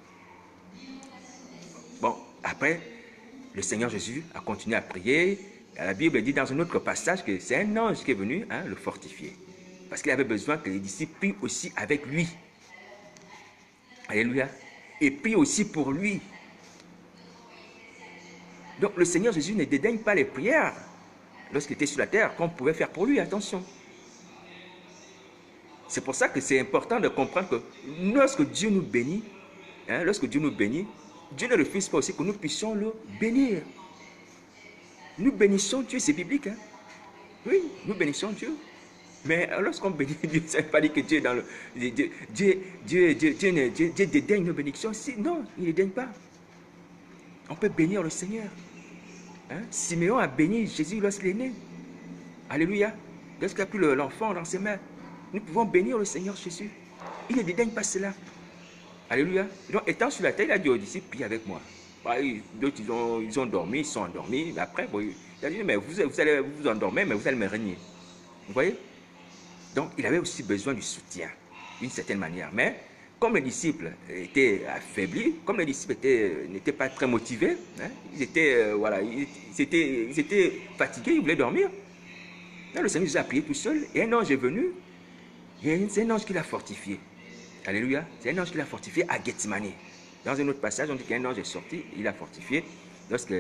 Bon, après, le Seigneur Jésus a continué à prier. La Bible dit dans un autre passage que c'est un ange qui est venu le fortifier. Parce qu'il avait besoin que les disciples prient aussi avec lui. Alléluia. Et prient aussi pour lui. Donc le Seigneur Jésus ne dédaigne pas les prières lorsqu'il était sur la terre qu'on pouvait faire pour lui. Attention. C'est pour ça que c'est important de comprendre que lorsque Dieu nous bénit, Dieu ne refuse pas aussi que nous puissions le bénir. Nous bénissons Dieu, c'est biblique. Hein? Oui, nous bénissons Dieu. Mais lorsqu'on bénit Dieu, ça ne veut pas dire que Dieu est dans le... Dieu dédaigne nos bénédictions. Si, non, il ne dédaigne pas. On peut bénir le Seigneur. Hein? Siméon a béni Jésus lorsqu'il est né. Alléluia. Lorsqu'il a pris l'enfant dans ses mains, nous pouvons bénir le Seigneur Jésus. Il ne dédaigne pas cela. Alléluia. Donc, étant sur la terre, il a dit aux disciples, priez avec moi. D'autres, ils ont dormi, ils sont endormis. Mais après, il a dit, mais vous allez vous endormir, mais vous allez me régner. Vous voyez? Donc, il avait aussi besoin du soutien, d'une certaine manière. Mais, comme les disciples étaient affaiblis, comme les disciples n'étaient pas très motivés, ils étaient fatigués, ils voulaient dormir. Là, le Seigneur Jésus a prié tout seul, et un ange est venu, et c'est un ange qui l'a fortifié. Alléluia. C'est un ange qui l'a fortifié à Gethsemane. Dans un autre passage, on dit qu'un ange est sorti, il l'a fortifié, lorsque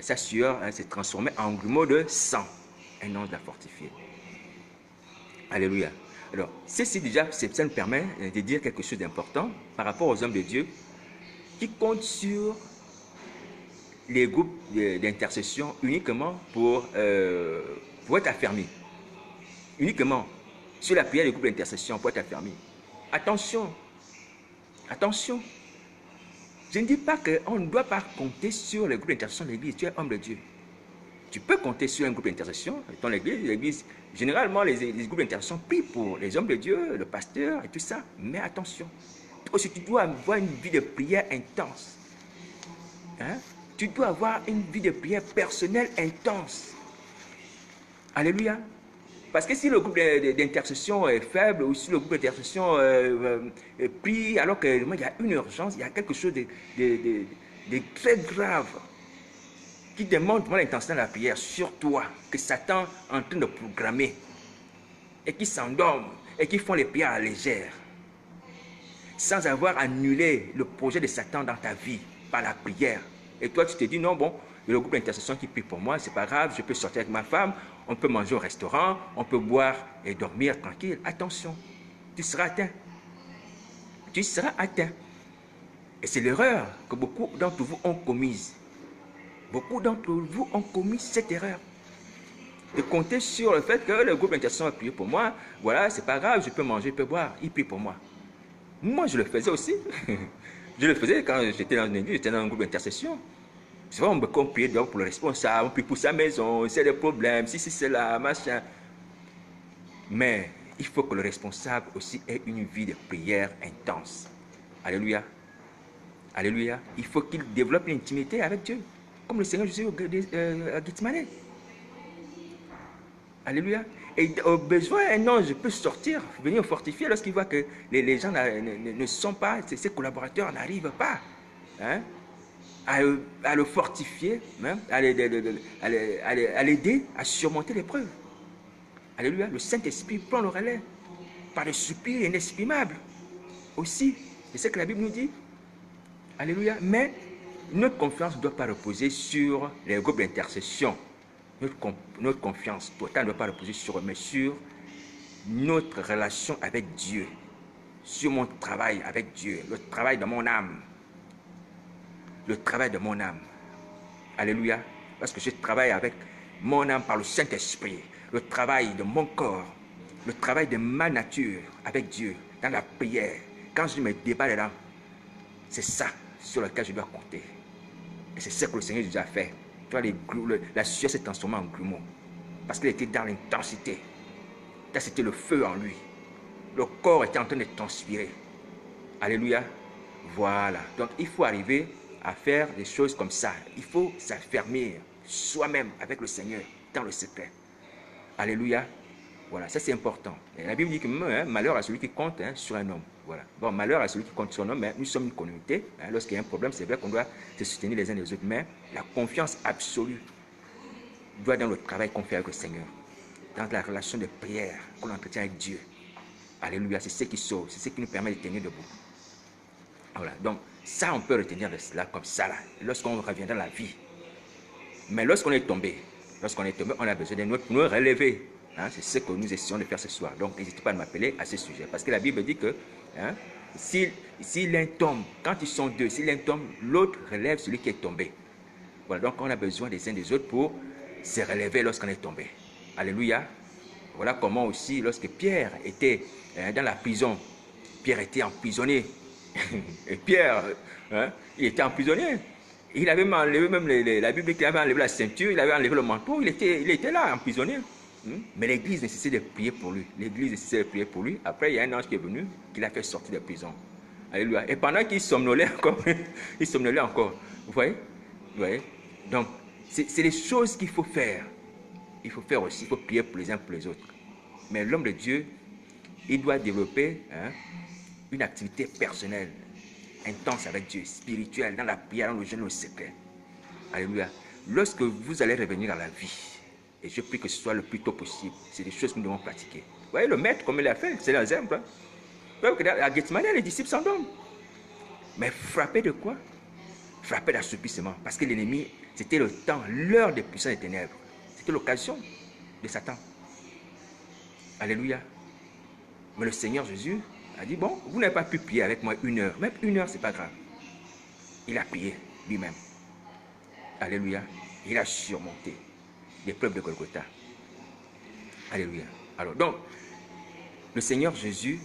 sa sueur s'est transformée en grumeaux de sang. Un ange l'a fortifié. Alléluia. Alors, ceci déjà, ça nous permet de dire quelque chose d'important par rapport aux hommes de Dieu qui comptent sur les groupes d'intercession uniquement pour être affermis. Uniquement sur la prière des groupes d'intercession pour être affermis. Attention, attention. Je ne dis pas qu'on ne doit pas compter sur les groupes d'intercession de l'Église. Tu es homme de Dieu. Tu peux compter sur un groupe d'intercession dans l'Église. Généralement, les groupes d'intercession prient pour les hommes de Dieu, le pasteur et tout ça. Mais attention, toi aussi tu dois avoir une vie de prière intense. Hein? Tu dois avoir une vie de prière personnelle intense. Alléluia. Parce que si le groupe d'intercession est faible, ou si le groupe d'intercession prie, alors qu'il y a une urgence, il y a quelque chose de très grave qui demande vraiment l'intensité de la prière sur toi, que Satan est en train de programmer, et qui s'endorment, et qui font les prières à légère, sans avoir annulé le projet de Satan dans ta vie par la prière. Et toi, tu te dis, non, bon, il y a le groupe d'intercession qui prie pour moi, c'est pas grave, je peux sortir avec ma femme, on peut manger au restaurant, on peut boire et dormir tranquille. Attention, tu seras atteint. Tu seras atteint. Et c'est l'erreur que beaucoup d'entre vous ont commise. Beaucoup d'entre vous ont commis cette erreur. De compter sur le fait que le groupe d'intercession a prié pour moi, voilà, c'est pas grave, je peux manger, je peux boire, il prie pour moi. Moi, je le faisais aussi. Je le faisais quand j'étais dans une église, j'étais dans un groupe d'intercession. C'est vrai, on priait donc pour le responsable, on prie pour sa maison, c'est des problèmes, si c'est là, machin. Mais il faut que le responsable aussi ait une vie de prière intense. Alléluia. Alléluia. Il faut qu'il développe une intimité avec Dieu, comme le Seigneur Jésus à Gethsemane. Alléluia. Et au besoin, un ange peut sortir, venir fortifier lorsqu'il voit que les gens ne sont pas, ses collaborateurs n'arrivent pas. Hein, à le fortifier, hein, à l'aider à surmonter l'épreuve. Alléluia. Le Saint-Esprit prend le relais par des soupirs inexprimables aussi. C'est ce que la Bible nous dit. Alléluia. Mais notre confiance ne doit pas reposer sur les groupes d'intercession. Notre confiance totale ne doit pas reposer sur eux, mais sur notre relation avec Dieu, sur mon travail avec Dieu, le travail de mon âme. Le travail de mon âme. Alléluia. Parce que je travaille avec mon âme par le Saint-Esprit. Le travail de mon corps. Le travail de ma nature avec Dieu. Dans la prière. Quand je me débat dedans, c'est ça sur lequel je dois compter. Et c'est ce que le Seigneur Jésus a fait. Tu vois, la sueur s'est transformée en grumeau. Parce qu'il était dans l'intensité. C'était le feu en lui. Le corps était en train de transpirer. Alléluia. Voilà. Donc il faut arriver à faire des choses comme ça. Il faut s'affermir soi-même avec le Seigneur dans le secret. Alléluia. Voilà, ça c'est important. Et la Bible dit que malheur à celui qui compte sur un homme. Voilà. Bon, malheur à celui qui compte sur un homme, mais nous sommes une communauté. Lorsqu'il y a un problème, c'est vrai qu'on doit se soutenir les uns les autres. Mais la confiance absolue doit dans le travail qu'on fait avec le Seigneur. Dans la relation de prière qu'on entretient avec Dieu. Alléluia, c'est ce qui sauve, c'est ce qui nous permet de tenir debout. Voilà, donc ça on peut retenir de cela comme ça là, lorsqu'on revient dans la vie. Mais lorsqu'on est tombé, on a besoin de nous relever. C'est ce que nous essayons de faire ce soir. Donc n'hésitez pas à m'appeler à ce sujet. Parce que la Bible dit que si l'un tombe, quand ils sont deux, si l'un tombe, l'autre relève celui qui est tombé. Voilà, donc on a besoin des uns des autres pour se relever lorsqu'on est tombé. Alléluia. Voilà comment aussi, lorsque Pierre était dans la prison, Pierre était emprisonné. Et Pierre, il était emprisonné. Il avait enlevé même la Bible qu'il avait enlevé la ceinture, il avait enlevé le manteau, il était là, emprisonné. Mais l'église nécessitait de prier pour lui. L'église nécessitait de prier pour lui. Après, il y a un ange qui est venu, qui l'a fait sortir de prison. Alléluia. Et pendant qu'il somnolait encore, il somnolait encore. Vous voyez? Donc, c'est les choses qu'il faut faire. Il faut faire aussi, il faut prier pour les uns pour les autres. Mais l'homme de Dieu, il doit développer une activité personnelle, intense avec Dieu, spirituelle, dans la prière, dans le jeûne, le secret. Alléluia. Lorsque vous allez revenir à la vie, et je prie que ce soit le plus tôt possible, c'est des choses que nous devons pratiquer. Vous voyez, le maître, comme il l'a fait, c'est l'exemple. À Gethsemane, les disciples s'endorment. Mais frappés de quoi? Frappés d'assoupissement. Parce que l'ennemi, c'était le temps, l'heure des puissants des ténèbres. C'était l'occasion de Satan. Alléluia. Mais le Seigneur Jésus a dit, bon, vous n'avez pas pu prier avec moi 1 heure. Même 1 heure, c'est pas grave. Il a prié lui-même. Alléluia. Il a surmonté l'épreuve de Golgotha. Alléluia. Alors, donc, le Seigneur Jésus,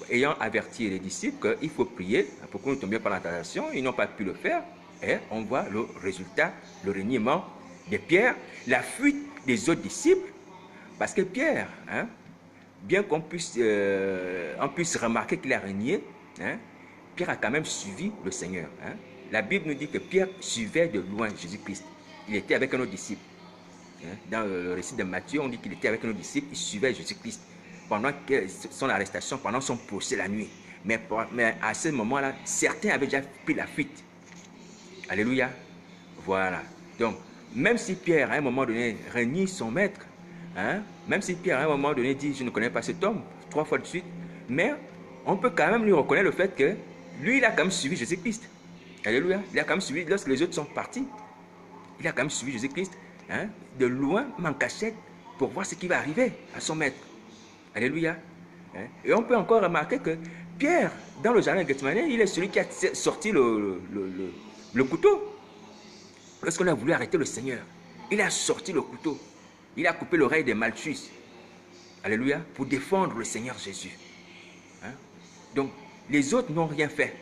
ayant averti les disciples qu'il faut prier pour que nous ne tombions pas dans la tentation, ils n'ont pas pu le faire. Et on voit le résultat, le reniement de Pierre, la fuite des autres disciples. Parce que Pierre, bien qu'on puisse remarquer qu'il a renié, Pierre a quand même suivi le Seigneur. La Bible nous dit que Pierre suivait de loin Jésus-Christ. Il était avec un autre disciple. Dans le récit de Matthieu, on dit qu'il était avec un autre disciple, il suivait Jésus-Christ pendant son arrestation, pendant son procès la nuit. Mais à ce moment-là, certains avaient déjà pris la fuite. Alléluia. Voilà. Donc, même si Pierre, à un moment donné, renie son maître, même si Pierre, à un moment donné, dit « Je ne connais pas cet homme », 3 fois de suite, mais on peut quand même lui reconnaître le fait que lui, il a quand même suivi Jésus-Christ. Alléluia. Il a quand même suivi, lorsque les autres sont partis, il a quand même suivi Jésus-Christ, de loin, mais en cachette, pour voir ce qui va arriver à son maître. Alléluia. Et on peut encore remarquer que Pierre, dans le jardin de Gethsemane, il est celui qui a sorti le couteau. Lorsqu'on a voulu arrêter le Seigneur, il a sorti le couteau. Il a coupé l'oreille de Malchus. Alléluia. Pour défendre le Seigneur Jésus. Donc, les autres n'ont rien fait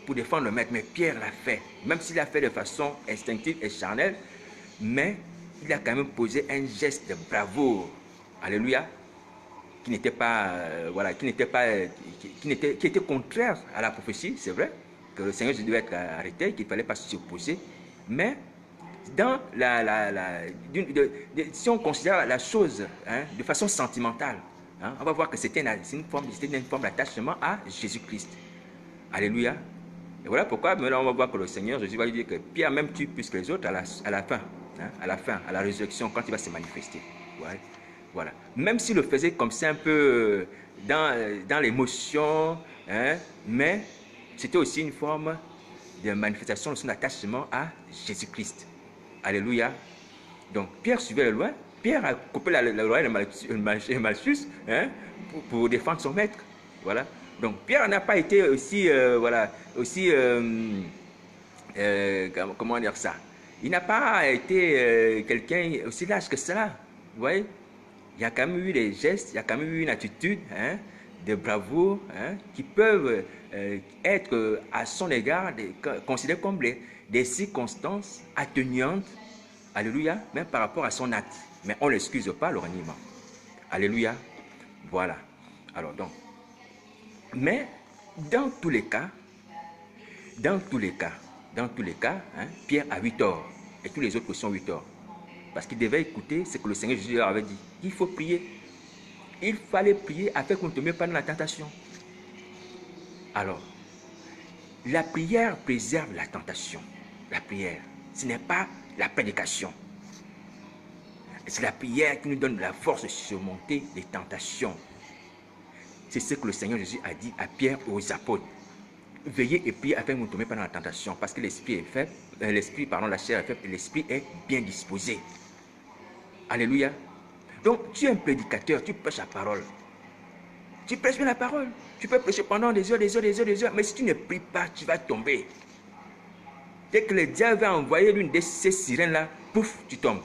pour défendre le maître, mais Pierre l'a fait. Même s'il l'a fait de façon instinctive et charnelle, mais il a quand même posé un geste de bravoure. Alléluia. Qui n'était pas, qui était contraire à la prophétie, c'est vrai, que le Seigneur devait être arrêté, qu'il ne fallait pas s'y opposer. Mais dans si on considère la chose de façon sentimentale, on va voir que c'était une forme d'attachement à Jésus-Christ. Alléluia. Et voilà pourquoi maintenant on va voir que le Seigneur Jésus va lui dire que Pierre même tue plus que les autres à la fin, à la résurrection, quand il va se manifester. Ouais. Voilà. Même s'il le faisait comme ça un peu dans l'émotion, mais c'était aussi une forme de manifestation de son attachement à Jésus-Christ. Alléluia. Donc Pierre suivait le loin. Pierre a coupé l'oreille de Malchus pour défendre son maître. Voilà. Donc Pierre n'a pas été aussi, comment dire ça? Il n'a pas été quelqu'un aussi lâche que cela. Vous voyez? Il y a quand même eu des gestes, il y a quand même eu une attitude de bravoure qui peuvent être à son égard considérées comme des circonstances atténuantes, alléluia, même par rapport à son acte. Mais on ne l'excuse pas, le reniement. Alléluia. Voilà. Alors donc, mais dans tous les cas, Pierre a eu tort et tous les autres aussi ont eu tort. Parce qu'il devait écouter ce que le Seigneur Jésus leur avait dit. Il faut prier. Il fallait prier afin qu'on ne tombe pas dans la tentation. Alors, la prière préserve la tentation. La prière, ce n'est pas la prédication. C'est la prière qui nous donne la force de surmonter les tentations. C'est ce que le Seigneur Jésus a dit à Pierre et aux apôtres. Veillez et priez afin que vous ne tombiez pas dans la tentation. Parce que l'esprit est faible, la chair est faible et l'esprit est bien disposé. Alléluia. Donc, tu es un prédicateur, tu prêches la parole. Tu prêches bien la parole. Tu peux prêcher pendant des heures. Mais si tu ne pries pas, tu vas tomber. Dès que le diable va envoyer l'une de ces sirènes-là, pouf, tu tombes.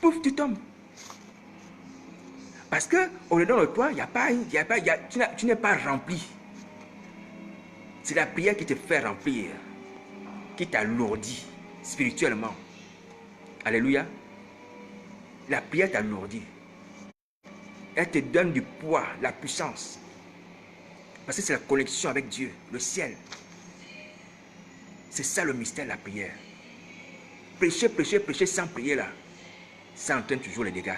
Pouf, tu tombes. Parce que au-dedans de toi, tu n'es pas rempli. C'est la prière qui te fait remplir, qui t'alourdit spirituellement. Alléluia. La prière t'alourdit. Elle te donne du poids, la puissance. Parce que c'est la connexion avec Dieu, le ciel. C'est ça le mystère de la prière. Prêcher sans prier là, ça entraîne toujours les dégâts.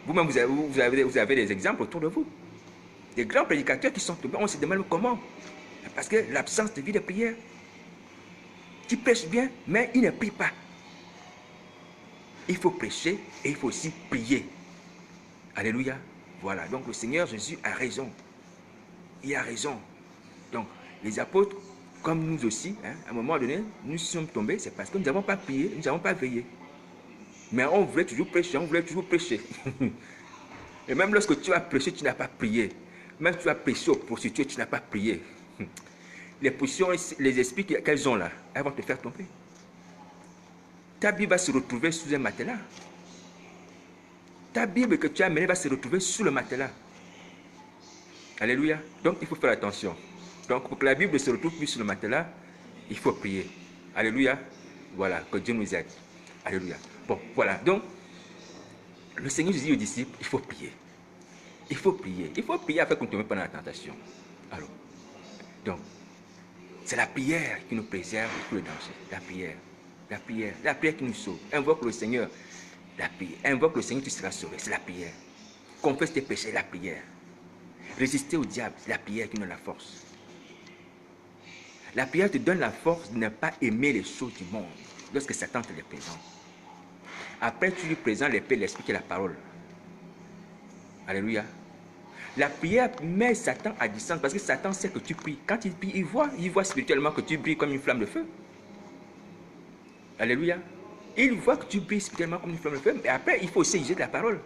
Vous-même, vous avez des exemples autour de vous. Des grands prédicateurs qui sont tombés, on se demande comment. Parce que l'absence de vie de prière. Qui prêche bien, mais il ne prie pas. Il faut prêcher et il faut aussi prier. Alléluia. Voilà. Donc le Seigneur Jésus a raison. Il a raison. Donc les apôtres, comme nous aussi, à un moment donné, nous sommes tombés, c'est parce que nous n'avons pas prié, nous n'avons pas veillé. Mais on voulait toujours prêcher, Et même lorsque tu as prêché, tu n'as pas prié. Même si tu as prêché aux prostituées, tu n'as pas prié. Les positions, les esprits qu'elles ont là, elles vont te faire tomber. Ta Bible va se retrouver sous un matelas. Ta Bible que tu as amenée va se retrouver sous le matelas. Alléluia. Donc il faut faire attention. Donc pour que la Bible se retrouve plus sur le matelas, il faut prier. Alléluia. Voilà, que Dieu nous aide. Alléluia. Bon, voilà. Donc, le Seigneur dit aux disciples, il faut prier. Il faut prier. Il faut prier afin qu'on ne tombe pas dans la tentation. Alors, donc, C'est la prière qui nous préserve de tous les dangers. La prière. La prière. La prière qui nous sauve. Invoque le Seigneur. La prière. Invoque le Seigneur, tu seras sauvé. C'est la prière. Confesse tes péchés, la prière. Résister au diable, c'est la prière qui nous donne la force. La prière te donne la force de ne pas aimer les choses du monde lorsque Satan te les présente. Après, tu lui présentes l'épée, l'esprit et la parole. Alléluia. La prière met Satan à distance parce que Satan sait que tu pries. Quand il prie, il voit spirituellement que tu brilles comme une flamme de feu. Alléluia. Il voit que tu brilles spirituellement comme une flamme de feu. Mais après, il faut aussi user de la parole.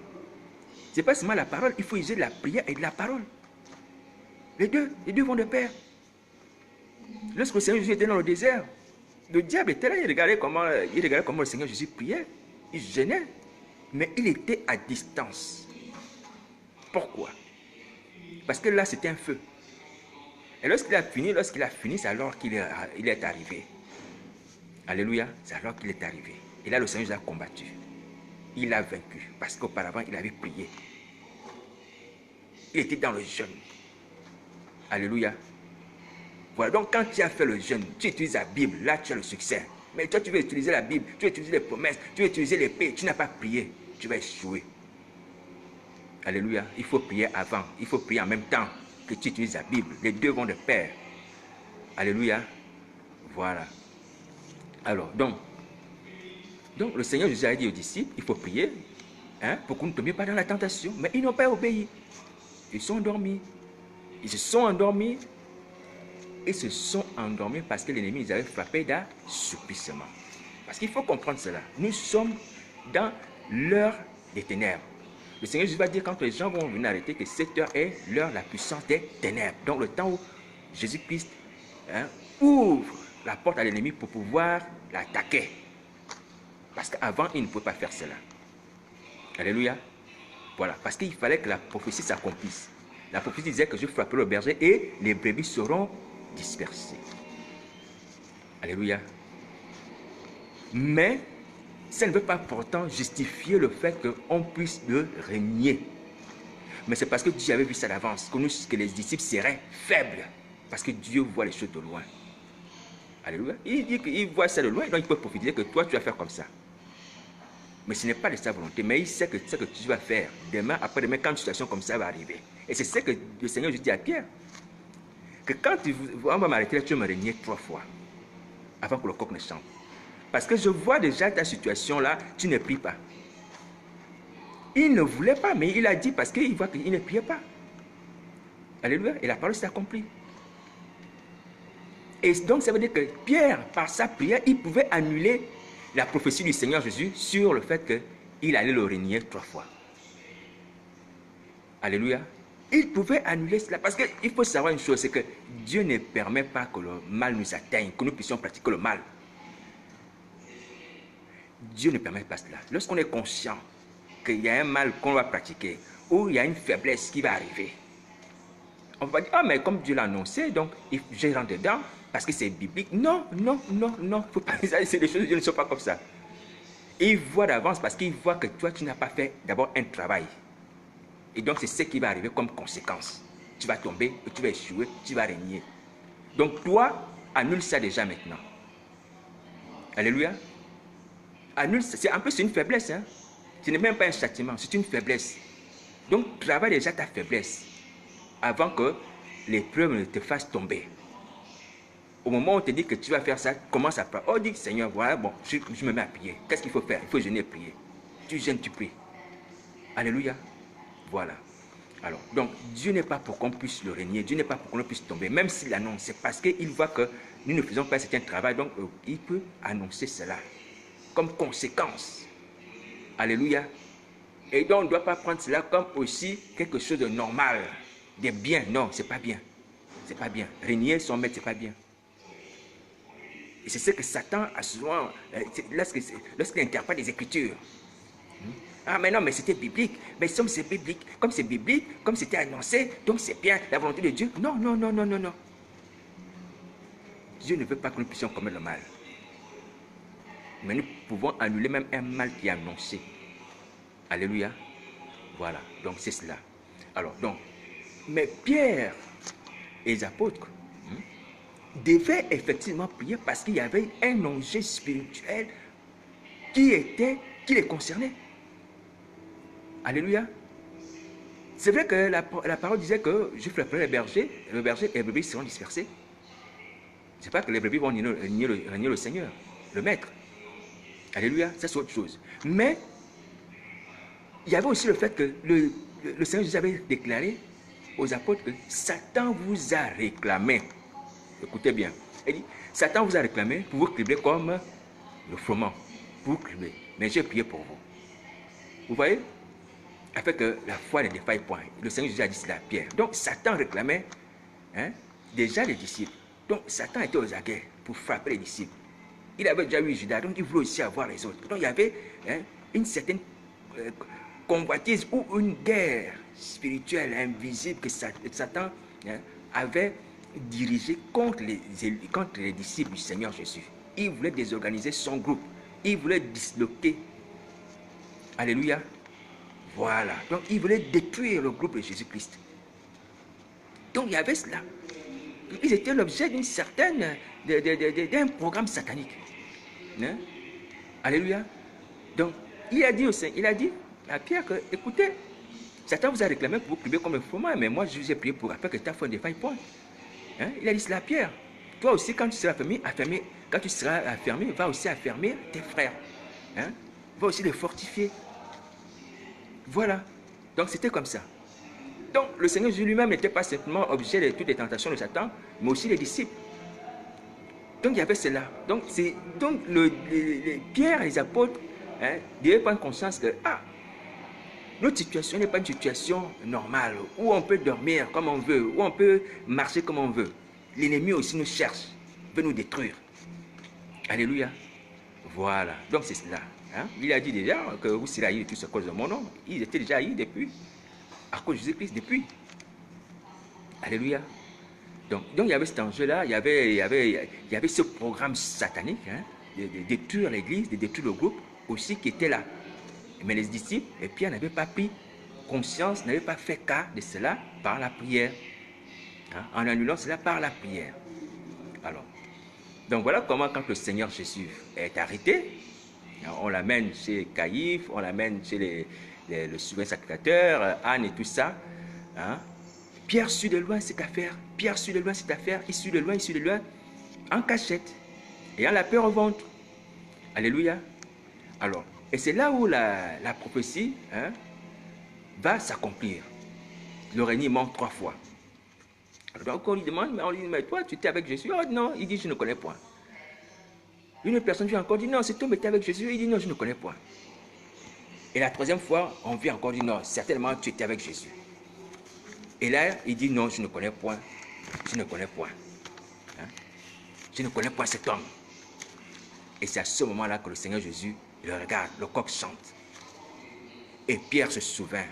Ce n'est pas seulement la parole, il faut user de la prière et de la parole. Les deux vont de pair. Lorsque le Seigneur Jésus était dans le désert, le diable était là, il regardait comment le Seigneur Jésus priait. Il gênait, mais il était à distance. Pourquoi? Parce que là, c'était un feu. Et lorsqu'il a fini, c'est alors qu'il est arrivé. Alléluia, c'est alors qu'il est arrivé. Et là, le Seigneur Jésus a combattu. Il a vaincu, parce qu'auparavant, il avait prié. Il était dans le jeûne. Alléluia. Voilà, donc quand tu as fait le jeûne, tu utilises la Bible, là tu as le succès. Mais toi, tu veux utiliser la Bible, tu veux utiliser les promesses, tu veux utiliser l'épée, tu n'as pas prié, tu vas échouer. Alléluia. Il faut prier avant, il faut prier en même temps que tu utilises la Bible. Les deux vont de pair. Alléluia. Voilà. Alors, donc le Seigneur Jésus a dit aux disciples, il faut prier pour que nous ne tombions pas dans la tentation. Mais ils n'ont pas obéi. Ils sont endormis. Ils se sont endormis. Ils se sont endormis parce que l'ennemi les avait frappés d'assoupissement. Parce qu'il faut comprendre cela. Nous sommes dans l'heure des ténèbres. Le Seigneur Jésus va dire quand les gens vont venir arrêter que cette heure est l'heure la puissance des ténèbres. Donc le temps où Jésus-Christ ouvre la porte à l'ennemi pour pouvoir l'attaquer. Parce qu'avant, il ne pouvait pas faire cela. Alléluia. Voilà. Parce qu'il fallait que la prophétie s'accomplisse. La prophétie disait que je frapperai le berger et les brebis seront dispersées. Alléluia. Mais ça ne veut pas pourtant justifier le fait qu'on puisse le régner. Mais c'est parce que Dieu avait vu ça d'avance, que les disciples seraient faibles. Parce que Dieu voit les choses de loin. Alléluia. Il dit qu'il voit ça de loin, donc il peut profiter que toi tu vas faire comme ça. Mais ce n'est pas de sa volonté, mais il sait que c'est ce que tu vas faire demain, après-demain, quand une situation comme ça va arriver. Et c'est ce que le Seigneur dit à Pierre. Que quand on va m'arrêter, tu vas me régner 3 fois avant que le coq ne chante. Parce que je vois déjà ta situation là, tu ne pries pas. Il ne voulait pas, mais il a dit parce qu'il voit qu'il ne priait pas. Alléluia. Et la parole s'est accomplie. Et donc ça veut dire que Pierre, par sa prière, il pouvait annuler la prophétie du Seigneur Jésus sur le fait qu'il allait le régner 3 fois. Alléluia. Il pouvait annuler cela parce qu'il faut savoir une chose, c'est que Dieu ne permet pas que le mal nous atteigne, que nous puissions pratiquer le mal. Dieu ne permet pas cela. Lorsqu'on est conscient qu'il y a un mal qu'on va pratiquer, ou il y a une faiblesse qui va arriver, on va dire, ah mais comme Dieu l'a annoncé, donc je rentre dedans, parce que c'est biblique. Non, non, non, non, faut pas, c'est des choses, Dieu ne sont pas comme ça. Il voit d'avance parce qu'il voit que toi, tu n'as pas fait d'abord un travail. Et donc, c'est ce qui va arriver comme conséquence. Tu vas tomber, tu vas échouer, tu vas régner. Donc, toi, annule ça déjà maintenant. Alléluia. Annule ça. En plus, c'est une faiblesse. Hein? Ce n'est même pas un châtiment, c'est une faiblesse. Donc, travaille déjà ta faiblesse avant que l'épreuve ne te fasse tomber. Au moment où on te dit que tu vas faire ça, commence à prier. Oh, dis Seigneur, voilà, bon, je me mets à prier. Qu'est-ce qu'il faut faire? Il faut jeûner et prier. Tu jeûnes, tu pries. Alléluia. Voilà. Alors, donc, Dieu n'est pas pour qu'on puisse le régner. Dieu n'est pas pour qu'on puisse tomber. Même s'il l'annonce, c'est parce qu'il voit que nous ne faisons pas un certain travail. Donc, il peut annoncer cela comme conséquence. Alléluia. Et donc, on ne doit pas prendre cela comme aussi quelque chose de normal, de bien. Non, c'est pas bien. C'est pas bien. Régner son maître, c'est pas bien. Et c'est ce que Satan a souvent, lorsqu'il interprète les Écritures. Ah mais non, mais c'était biblique. Mais comme c'est biblique, comme c'était annoncé, donc c'est bien la volonté de Dieu. Non, non, non, non, non, non. Dieu ne veut pas que nous puissions commettre le mal. Mais nous pouvons annuler même un mal qui est annoncé. Alléluia. Voilà, donc c'est cela. Alors, donc, mais Pierre et les apôtres, devaient effectivement prier parce qu'il y avait un enjeu spirituel qui les concernait. Alléluia. C'est vrai que la parole disait que je frapperai les bergers et les brebis seront dispersés. Ce n'est pas que les brebis vont régner le Seigneur, le Maître. Alléluia, ça c'est autre chose. Mais il y avait aussi le fait que le Seigneur Jésus avait déclaré aux apôtres que Satan vous a réclamé. Écoutez bien. Il dit, Satan vous a réclamé pour vous cribler comme le froment. Pour vous cribler. Mais j'ai prié pour vous. Vous voyez? Afin que la foi ne défaille point. Le Seigneur Jésus a dit c'est la pierre. Donc Satan réclamait déjà les disciples. Donc Satan était aux aguets pour frapper les disciples. Il avait déjà eu Judas, donc il voulait aussi avoir les autres. Donc il y avait une certaine convoitise ou une guerre spirituelle invisible que Satan avait dirigée contre les disciples du Seigneur Jésus. Il voulait désorganiser son groupe. Il voulait disloquer. Alléluia. Voilà. Donc il voulait détruire le groupe de Jésus-Christ. Donc il y avait cela. Ils étaient l'objet d'une certaine, d'un programme satanique. Hein? Alléluia. Donc, il a dit au Seigneur, il a dit à Pierre que, écoutez, Satan vous a réclamé pour vous prier comme un froment, mais moi je vous ai prié pour afin que ta foi ne défaille point. Hein? Il a dit, c'est la pierre. Toi aussi, quand tu seras affermi, va aussi affermir tes frères. Hein? Va aussi les fortifier. Voilà. Donc c'était comme ça. Donc le Seigneur Jésus lui-même n'était pas simplement objet de toutes les tentations de Satan, mais aussi les disciples. Donc il y avait cela. Donc les Pierre et les apôtres devaient prendre conscience que notre situation n'est pas une situation normale, où on peut dormir comme on veut, où on peut marcher comme on veut. L'ennemi aussi nous cherche, veut nous détruire. Alléluia. Voilà. Donc c'est cela. Hein? Il a dit déjà que vous serez haïs de tous à cause de mon nom. Ils étaient déjà haïs depuis. À cause de Jésus-Christ, depuis. Alléluia. Donc il y avait cet enjeu-là, il y avait ce programme satanique de détruire l'église, de détruire le groupe aussi qui était là. Mais les disciples et Pierre n'avaient pas pris conscience, n'avaient pas fait cas de cela par la prière. Hein, en annulant cela par la prière. Alors, donc voilà comment quand le Seigneur Jésus est arrêté, on l'amène chez Caïphe, on l'amène chez le souverain sacrificateur, Anne et tout ça. Hein, Pierre suit de loin cette affaire. Pierre suit de loin cette affaire. Il suit de loin, en cachette, ayant la peur au ventre. Alléluia. Alors, et c'est là où la prophétie va s'accomplir. Le reniement 3 fois. Alors, donc on lui demande, mais toi, tu étais avec Jésus? Oh non, il dit, je ne connais point. Une personne vient encore dire, non, c'est toi, mais tu es avec Jésus? Il dit, non, je ne connais point. Et la 3e fois, on vient encore dire, non, certainement, tu étais avec Jésus. Et là, il dit, non, je ne connais point. Je ne connais point. Hein? Je ne connais point cet homme. Et c'est à ce moment-là que le Seigneur Jésus le regarde, le coq chante. Et Pierre se souvint.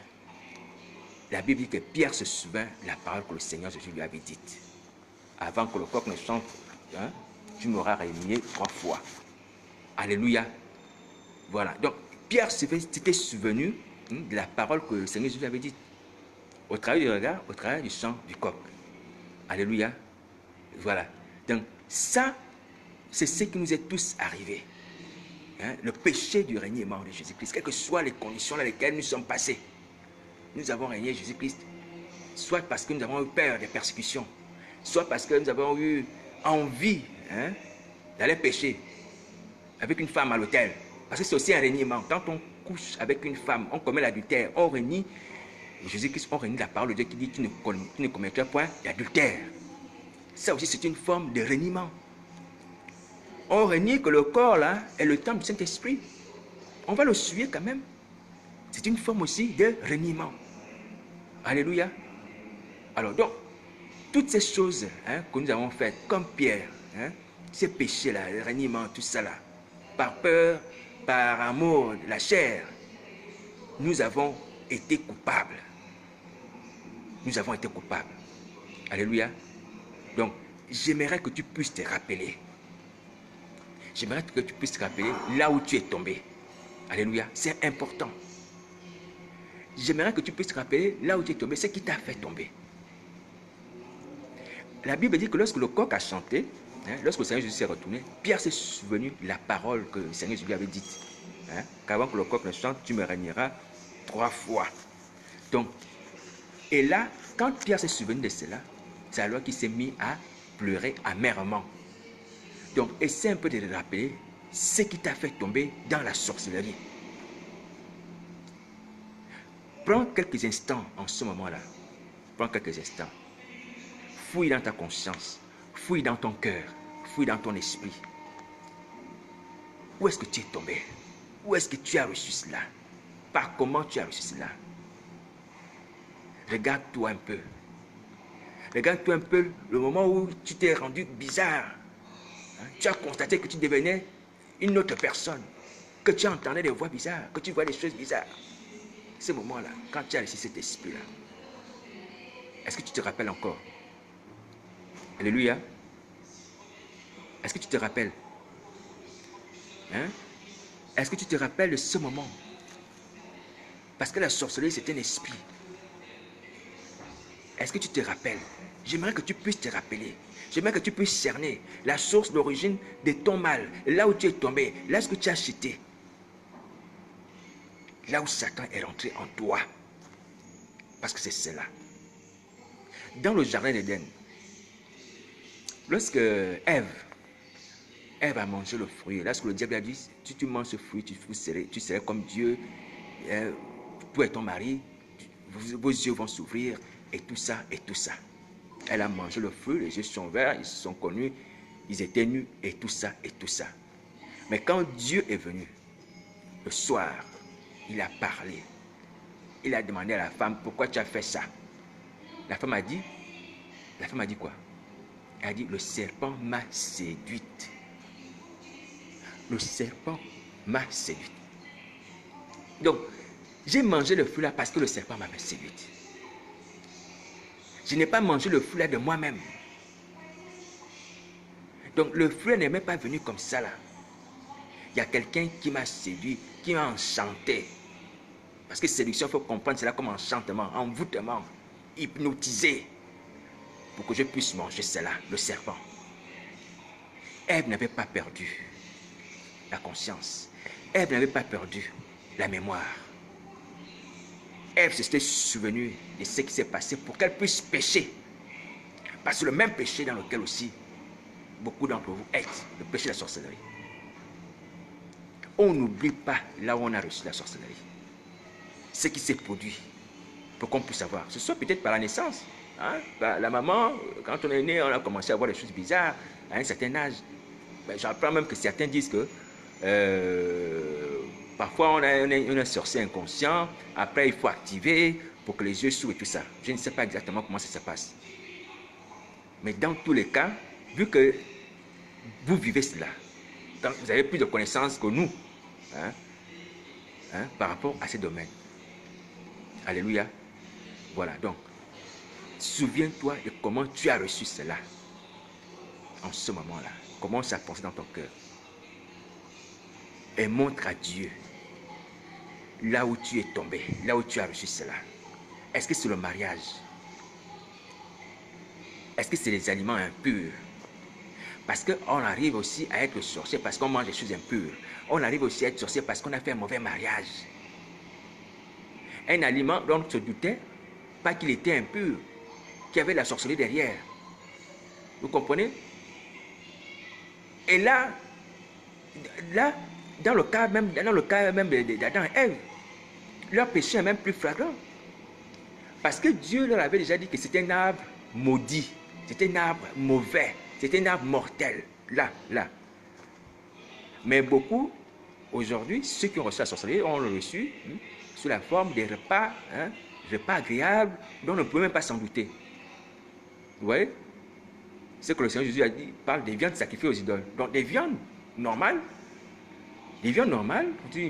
La Bible dit que Pierre se souvint de la parole que le Seigneur Jésus lui avait dite. Avant que le coq ne chante, tu m'auras renié 3 fois. Alléluia. Voilà. Donc, Pierre s'était souvenu de la parole que le Seigneur Jésus avait dite. Au travers du regard, au travers du chant du coq. Alléluia. Voilà. Donc, ça, c'est ce qui nous est tous arrivé. Hein? Le péché du reniement de Jésus-Christ, quelles que soient les conditions dans lesquelles nous sommes passés. Nous avons régné Jésus-Christ, soit parce que nous avons eu peur des persécutions, soit parce que nous avons eu envie d'aller pécher avec une femme à l'autel. Parce que c'est aussi un reniement. Quand on couche avec une femme, on commet l'adultère, on renie Jésus-Christ, on renie la parole de Dieu qui dit qu'il ne commettrait point d'adultère. Ça aussi, c'est une forme de reniement. On renie que le corps, là, est le temple du Saint-Esprit. On va le suivre quand même. C'est une forme aussi de reniement. Alléluia. Alors, donc, toutes ces choses que nous avons faites, comme Pierre, ces péchés-là, le reniement, tout ça là, par peur, par amour de la chair, nous avons été coupables. Nous avons été coupables. Alléluia. Donc, j'aimerais que tu puisses te rappeler. J'aimerais que tu puisses te rappeler là où tu es tombé. Alléluia. C'est important. J'aimerais que tu puisses te rappeler là où tu es tombé, ce qui t'a fait tomber. La Bible dit que lorsque le coq a chanté, lorsque le Seigneur Jésus s'est retourné, Pierre s'est souvenu de la parole que le Seigneur Jésus lui avait dite. Qu'avant que le coq ne chante, tu me régneras 3 fois. Donc, et là, quand Pierre s'est souvenu de cela, c'est alors qu'il s'est mis à pleurer amèrement. Donc, essaie un peu de te rappeler ce qui t'a fait tomber dans la sorcellerie. Prends quelques instants en ce moment-là. Prends quelques instants. Fouille dans ta conscience. Fouille dans ton cœur. Fouille dans ton esprit. Où est-ce que tu es tombé? Où est-ce que tu as reçu cela? Par comment tu as reçu cela? Regarde-toi un peu. Regarde-toi un peu le moment où tu t'es rendu bizarre. Tu as constaté que tu devenais une autre personne. Que tu entendais des voix bizarres. Que tu vois des choses bizarres. Ce moment-là, quand tu as reçu cet esprit-là, est-ce que tu te rappelles encore? Alléluia. Est-ce que tu te rappelles? Est-ce que tu te rappelles de ce moment? Parce que la sorcellerie, c'est un esprit. Est-ce que tu te rappelles? J'aimerais que tu puisses te rappeler. J'aimerais que tu puisses cerner la source, l'origine de ton mal. Là où tu es tombé, là où tu as chuté. Là où Satan est rentré en toi. Parce que c'est cela. Dans le jardin d'Éden, lorsque Ève a mangé le fruit, lorsque le diable a dit, si tu manges ce fruit, tu serais comme Dieu, toi et ton mari, vos yeux vont s'ouvrir, et tout ça, et tout ça. Elle a mangé le fruit, les yeux sont verts, ils se sont connus, ils étaient nus, et tout ça, et tout ça. Mais quand Dieu est venu, le soir, il a parlé. Il a demandé à la femme, pourquoi tu as fait ça? La femme a dit quoi? Elle a dit, le serpent m'a séduite. Le serpent m'a séduite. Donc, j'ai mangé le fruit là parce que le serpent m'avait séduite. Je n'ai pas mangé le fruit là de moi-même. Donc, le fruit n'est même pas venu comme ça là. Il y a quelqu'un qui m'a séduit, qui m'a enchanté. Parce que séduction, il faut comprendre cela comme enchantement, envoûtement, hypnotisé. Pour que je puisse manger cela, le serpent. Ève n'avait pas perdu la conscience. Ève n'avait pas perdu la mémoire. Ève s'était souvenue de ce qui s'est passé pour qu'elle puisse pécher. Parce que le même péché dans lequel aussi beaucoup d'entre vous êtes, le péché de la sorcellerie. On n'oublie pas là où on a reçu la sorcellerie. Ce qui s'est produit pour qu'on puisse savoir. Ce soit peut-être par la naissance. La maman, quand on est né, on a commencé à voir des choses bizarres à un certain âge. J'apprends même que certains disent que parfois on a un sorcier inconscient, après il faut activer pour que les yeux s'ouvrent et tout ça. Je ne sais pas exactement comment ça se passe. Mais dans tous les cas, vu que vous vivez cela, donc vous avez plus de connaissances que nous par rapport à ces domaines. Alléluia. Voilà, donc, souviens-toi de comment tu as reçu cela en ce moment-là. Comment ça a pensé dans ton cœur. Et montre à Dieu là où tu es tombé, là où tu as reçu cela. Est-ce que c'est le mariage? Est-ce que c'est les aliments impurs? Parce qu'on arrive aussi à être sorcier parce qu'on mange des choses impures. On arrive aussi à être sorcier parce qu'on a fait un mauvais mariage. Un aliment dont on se doutait pas qu'il était impur, qu'il y avait la sorcellerie derrière. Vous comprenez? Et là, dans le cas même d'Adam et Ève, leur péché est même plus flagrant. Parce que Dieu leur avait déjà dit que c'était un arbre maudit, c'était un arbre mauvais, c'était un arbre mortel. Là. Mais beaucoup, aujourd'hui, ceux qui ont reçu la sorcellerie ont reçu sous la forme des repas, repas agréables dont on ne peut même pas s'en douter. Vous voyez? Ce que le Seigneur Jésus a dit, parle des viandes sacrifiées aux idoles. Donc des viandes normales, une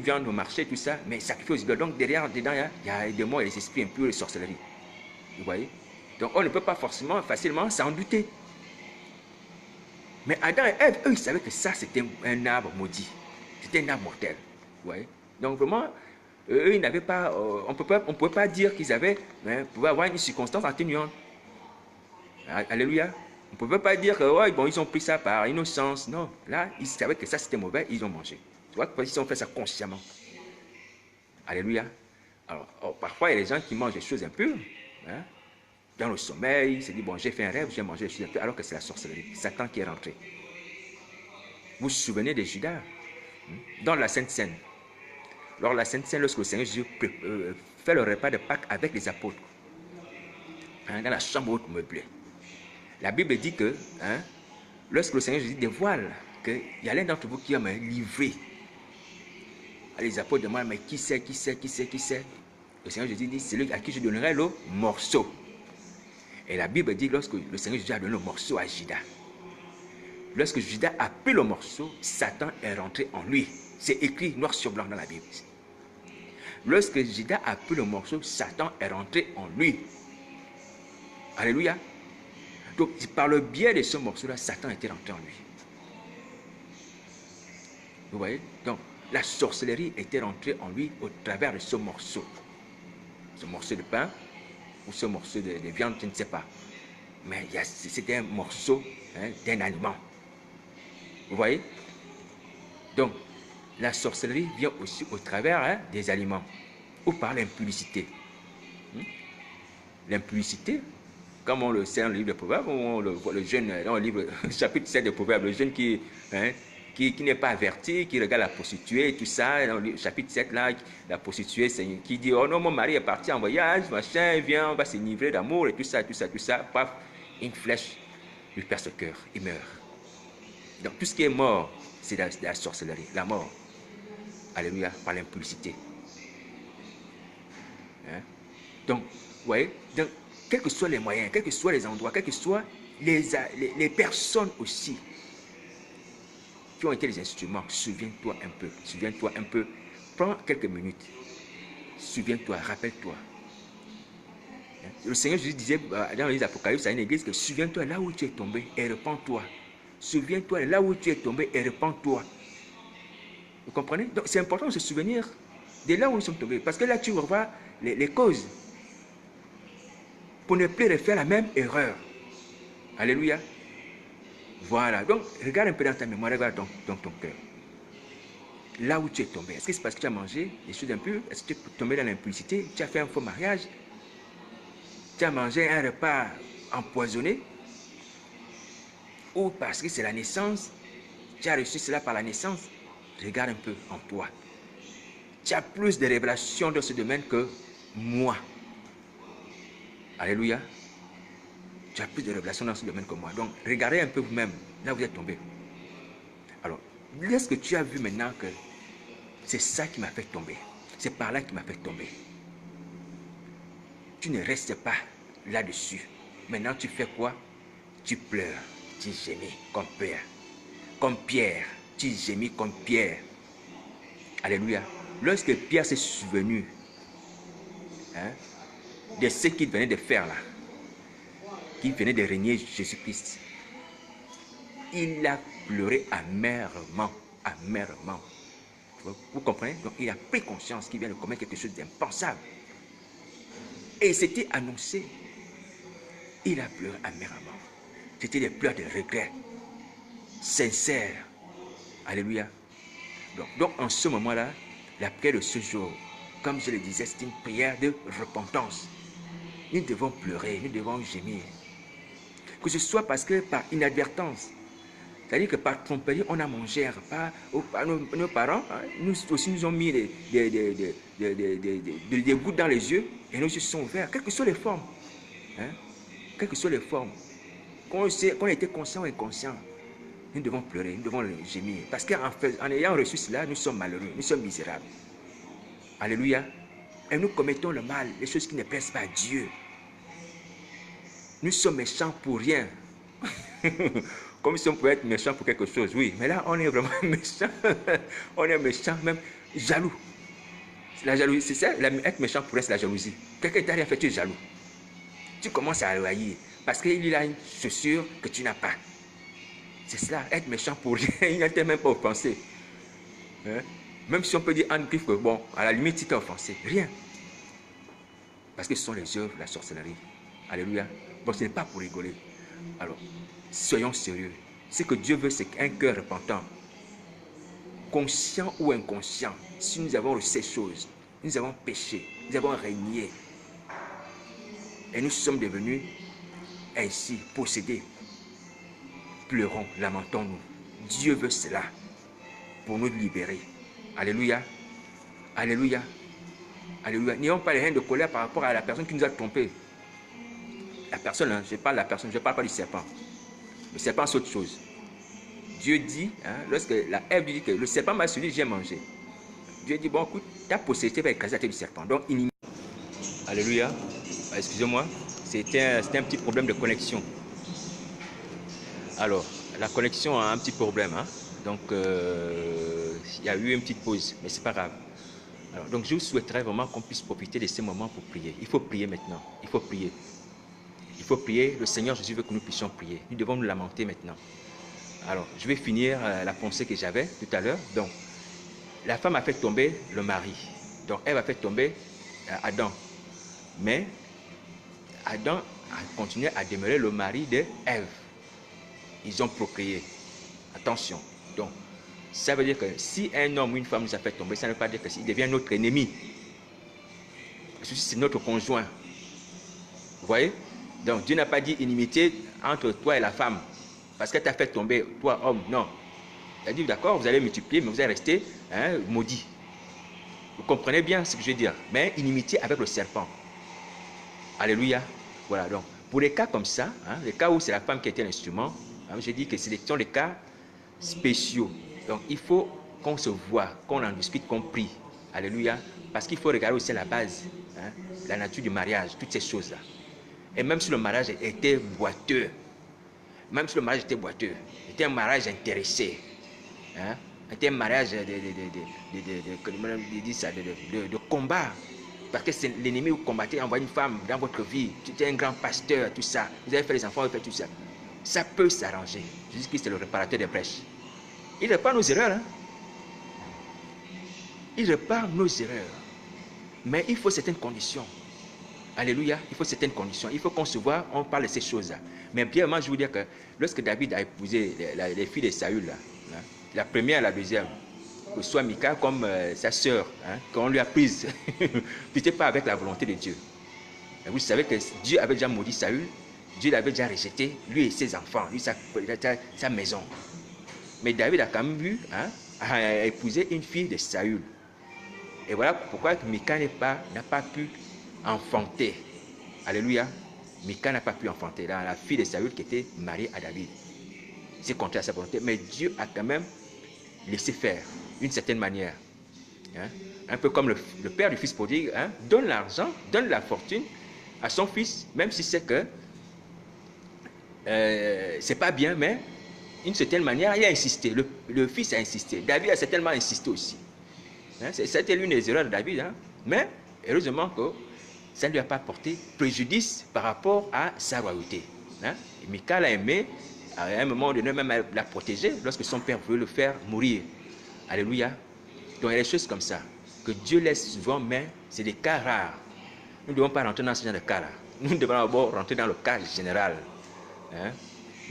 viande au marché, tout ça, mais sacrifiées aux idoles. Donc dedans, il y a des démons et des esprits impurs et sorcellerie. Vous voyez? Donc on ne peut pas forcément, facilement s'en douter. Mais Adam et Ève, eux, ils savaient que ça, c'était un arbre maudit. C'était un arbre mortel. Vous voyez? Donc vraiment, eux, ils n'avaient pas, on ne pouvait pas dire qu'ils pouvaient avoir une circonstance atténuante. Alléluia. On ne pouvait pas dire que ouais, bon, ils ont pris ça par innocence. Non, là, ils savaient que ça c'était mauvais, ils ont mangé. Tu vois, ils ont fait ça consciemment. Alléluia. Alors, parfois, il y a des gens qui mangent des choses impures. Hein, dans le sommeil, ils se disent, bon, j'ai fait un rêve, j'ai mangé des choses impures, alors que c'est la sorcellerie. Satan qui est rentré. Vous vous souvenez de Judas dans la Sainte Seine. Lors de la Sainte Seine, lorsque le Seigneur Jésus fait le repas de Pâques avec les apôtres, hein, dans la chambre haute meublée. La Bible dit que hein, lorsque le Seigneur Jésus dévoile qu'il y a l'un d'entre vous qui va me livrer, les apôtres demandent, mais qui c'est? Le Seigneur Jésus dit, c'est celui à qui je donnerai le morceau. Et la Bible dit, lorsque le Seigneur Jésus a donné le morceau à Judas, lorsque Judas a pris le morceau, Satan est rentré en lui. C'est écrit noir sur blanc dans la Bible. Lorsque Judas a pris le morceau, Satan est rentré en lui. Alléluia. Donc, par le biais de ce morceau-là, Satan était rentré en lui. Vous voyez? Donc, la sorcellerie était rentrée en lui au travers de ce morceau. Ce morceau de pain ou ce morceau de viande, je ne sais pas. Mais c'était un morceau hein, d'un aliment. Vous voyez? Donc, la sorcellerie vient aussi au travers hein, des aliments ou par l'impudicité. L'impudicité, comme on le sait dans le livre de Proverbes, on le voit le jeune, dans le livre, chapitre 7 de Proverbes, le jeune qui n'est pas averti, qui regarde la prostituée, tout ça, dans le chapitre 7 là, la prostituée qui dit, oh non, mon mari est parti en voyage, machin, viens, on va s'enivrer d'amour et tout ça, paf, une flèche lui perce le cœur, il meurt. Donc tout ce qui est mort, c'est la sorcellerie, la mort. Alléluia, par l'impudicité. Hein? Donc, vous voyez, donc, quels que soient les moyens, quels que soient les endroits, quelles que soient les personnes aussi qui ont été les instruments, souviens-toi un peu, prends quelques minutes, souviens-toi, rappelle-toi. Le Seigneur Jésus disait dans les Apocalypses à une église que souviens-toi là où tu es tombé et repens-toi. Souviens-toi là où tu es tombé et repens-toi. Vous comprenez? Donc c'est important de se souvenir de là où nous sommes tombés. Parce que là tu revois les causes. Pour ne plus refaire la même erreur. Alléluia. Voilà. Donc regarde un peu dans ta mémoire, regarde dans ton cœur. Là où tu es tombé. Est-ce que c'est parce que tu as mangé des choses impures? Est-ce que tu es tombé dans l'impudicité? Tu as fait un faux mariage? Tu as mangé un repas empoisonné? Ou parce que c'est la naissance? Tu as reçu cela par la naissance? Regarde un peu en toi. Tu as plus de révélations dans ce domaine que moi. Alléluia. Tu as plus de révélations dans ce domaine que moi. Donc, regardez un peu vous-même, là où vous êtes tombé. Alors, est-ce que tu as vu maintenant que c'est ça qui m'a fait tomber? C'est par là qui m'a fait tomber. Tu ne restes pas là-dessus. Maintenant, tu fais quoi? Tu pleures, tu gémis comme Pierre. Comme Pierre, tu gémis comme Pierre. Alléluia. Lorsque Pierre s'est souvenu hein, de ce qu'il venait de faire là, qu'il venait de régner Jésus-Christ, il a pleuré amèrement, amèrement. Vous comprenez? Donc il a pris conscience qu'il vient de commettre quelque chose d'impensable. Et c'était annoncé. Il a pleuré amèrement. C'était des pleurs de regret, sincères. Alléluia. Donc en ce moment-là, la prière de ce jour, comme je le disais, c'est une prière de repentance. Nous devons pleurer, nous devons gémir. Que ce soit parce que par inadvertance, c'est-à-dire que par tromperie, on a mangé un repas, nos parents, hein, nous aussi nous ont mis des gouttes dans les yeux et nos yeux sont ouverts, quelles que soient les formes. Hein, quelles que soient les formes. Qu'on ait été conscient ou inconscient, nous devons pleurer, nous devons gémir. Parce qu'en ayant reçu cela, nous sommes malheureux, nous sommes misérables. Alléluia. Et nous commettons le mal, les choses qui ne plaisent pas à Dieu. Nous sommes méchants pour rien. Comme si on pouvait être méchant pour quelque chose, oui. Mais là, on est vraiment méchant. On est méchant, même jaloux. La jalousie, c'est ça, être méchant pour rien, c'est la jalousie. Quelqu'un t'a rien fait, tu es jaloux. Tu commences à le haïr. Parce qu'il a une chaussure que tu n'as pas. C'est cela, être méchant pour rien, il n'a même pas offensé. Hein? Même si on peut dire en griffe que bon, à la limite, il t'a offensé. Rien. Parce que ce sont les œuvres, la sorcellerie. Alléluia. Bon, ce n'est pas pour rigoler. Alors, Soyons sérieux. Ce que Dieu veut, c'est un cœur repentant. Conscient ou inconscient, si nous avons ces choses, nous avons péché, nous avons régné, et nous sommes devenus ainsi possédés, pleurons, lamentons-nous. Dieu veut cela pour nous libérer. Alléluia. Alléluia. Alléluia. N'ayons pas les haines de colère par rapport à la personne qui nous a trompés. La personne, hein, je parle de la personne, je ne parle pas du serpent. Le serpent, c'est autre chose. Dieu dit, hein, lorsque la Ève dit que le serpent m'a suivi, j'ai mangé. Dieu dit, bon, écoute, ta possédé va écraser la tête du serpent. Donc, alléluia. Excusez-moi, c'était un petit problème de connexion. Alors, la connexion a un petit problème. Hein? Donc, il y a eu une petite pause, mais c'est pas grave. Alors, donc, je vous souhaiterais vraiment qu'on puisse profiter de ces moments pour prier. Il faut prier maintenant. Il faut prier. Il faut prier. Le Seigneur Jésus veut que nous puissions prier. Nous devons nous lamenter maintenant. Alors, je vais finir la pensée que j'avais tout à l'heure. Donc, la femme a fait tomber le mari. Donc, Ève a fait tomber Adam. Mais Adam a continué à demeurer le mari de Ève. Ils ont procréé. Attention. Donc, ça veut dire que si un homme ou une femme nous a fait tomber, ça ne veut pas dire qu'il devient notre ennemi. Parce que c'est notre conjoint. Vous voyez? Donc, Dieu n'a pas dit inimitié entre toi et la femme. Parce qu'elle t'a fait tomber, toi, homme, non. Il a dit, d'accord, vous allez multiplier, mais vous allez rester maudit. Vous comprenez bien ce que je veux dire. Mais inimitié avec le serpent. Alléluia. Voilà, donc, pour les cas comme ça, hein, les cas où c'est la femme qui était l'instrument, hein, j'ai dit que ce sont des cas spéciaux. Donc, il faut qu'on se voit, qu'on en discute, qu'on prie. Alléluia. Parce qu'il faut regarder aussi la base, hein, la nature du mariage, toutes ces choses-là. Et même si le mariage était boiteux, même si le mariage était boiteux, c'était un mariage intéressé, hein, c'était un mariage de combat. Parce que c'est l'ennemi, vous combattez, envoie une femme dans votre vie, tu es un grand pasteur, tout ça, vous avez fait les enfants, vous avez fait tout ça. Ça peut s'arranger. Jésus-Christ est le réparateur des brèches. Il répare nos erreurs. Hein? Il répare nos erreurs. Mais il faut certaines conditions. Alléluia, il faut certaines conditions. Il faut qu'on se voit, on parle de ces choses-là. Mais bien, moi, je vous dire que lorsque David a épousé les filles de Saül, là, la première et la deuxième, que ce soit Mika comme sa sœur, hein, qu'on lui a prise, c'était pas avec la volonté de Dieu. Et vous savez que Dieu avait déjà maudit Saül, Dieu l'avait déjà rejeté, lui et ses enfants, lui, sa maison. Mais David a quand même vu, hein, a épousé une fille de Saül. Et voilà pourquoi Mika n'a pas pu enfanter. Alléluia. Mika n'a pas pu enfanter. Là, la fille de Saül qui était mariée à David. C'est contraire à sa volonté. Mais Dieu a quand même laissé faire, d'une certaine manière. Hein? Un peu comme le père du fils prodigue, hein? Donne l'argent, donne la fortune à son fils, même si c'est que c'est pas bien, mais d'une certaine manière, il a insisté. Le fils a insisté. David a certainement insisté aussi. Hein? C'était l'une des erreurs de David. Hein? Mais heureusement que ça ne lui a pas porté préjudice par rapport à sa royauté. Hein? Et Michal a aimé, à un moment donné, même la protéger lorsque son père voulait le faire mourir. Alléluia. Donc il y a des choses comme ça que Dieu laisse souvent, mais c'est des cas rares. Nous ne devons pas rentrer dans ce genre de cas-là. Nous devons d'abord rentrer dans le cas général. Hein?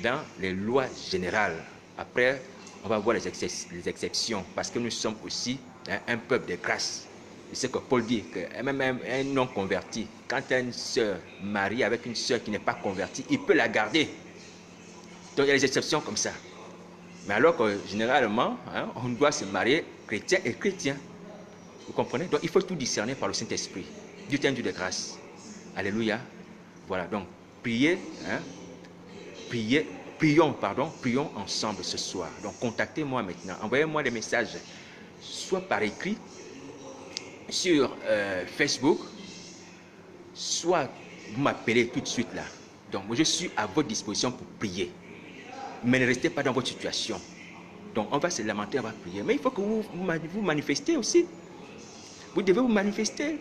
Dans les lois générales. Après, on va voir les exceptions, parce que nous sommes aussi, hein, un peuple de grâce. C'est ce que Paul dit, que même un non converti, quand une sœur marie avec une sœur qui n'est pas convertie, il peut la garder. Donc il y a des exceptions comme ça. Mais alors que généralement, hein, on doit se marier chrétien et chrétien. Vous comprenez? Donc il faut tout discerner par le Saint-Esprit. Dieu est un Dieu de grâce. Alléluia. Voilà, donc priez, hein, prions ensemble ce soir. Donc contactez-moi maintenant, envoyez-moi des messages, soit par écrit, sur Facebook, soit vous m'appelez tout de suite là. Donc moi je suis à votre disposition pour prier. Mais ne restez pas dans votre situation. Donc on va se lamenter, on va prier. Mais il faut que vous manifestez aussi. Vous devez vous manifester.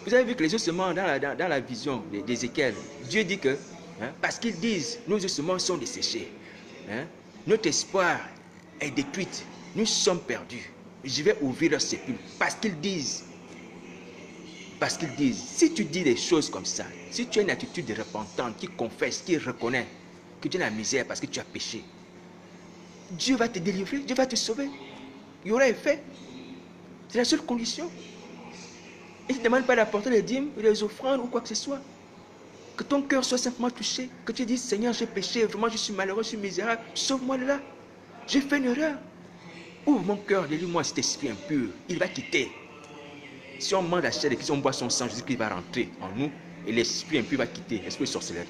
Vous avez vu que les ossements dans la vision d'Ézéchiel, Dieu dit que, hein, parce qu'ils disent, nos ossements sont desséchés. Hein, notre espoir est détruit. Nous sommes perdus. Je vais ouvrir leur sépulcre. Parce qu'ils disent, si tu dis des choses comme ça, si tu as une attitude de repentante, qui confesse, qui reconnaît, que tu es dans la misère parce que tu as péché. Dieu va te délivrer, Dieu va te sauver. Il y aura effet. C'est la seule condition. Il ne te demande pas d'apporter les dîmes, les offrandes ou quoi que ce soit. Que ton cœur soit simplement touché. Que tu dises, Seigneur, j'ai péché, vraiment je suis malheureux, je suis misérable. Sauve-moi de là. J'ai fait une erreur. Ouvre mon cœur, délivre-moi cet esprit impur. Il va quitter. Si on mange la chair et si on boit son sang, Jésus-Christ va rentrer en nous et l'esprit impur va quitter. L'esprit de sorcellerie.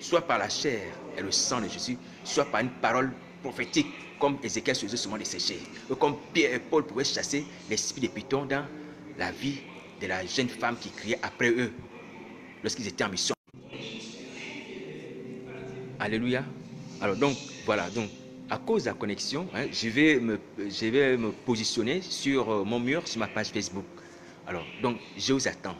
Soit par la chair et le sang de Jésus, soit par une parole prophétique, comme Ézéchiel faisait seulement dessécher. Ou comme Pierre et Paul pouvaient chasser l'esprit des pitons dans la vie de la jeune femme qui criait après eux lorsqu'ils étaient en mission. Alléluia. Alors donc, voilà, donc, à cause de la connexion, hein, je vais me positionner sur mon mur, sur ma page Facebook. Alors, donc, je vous attends.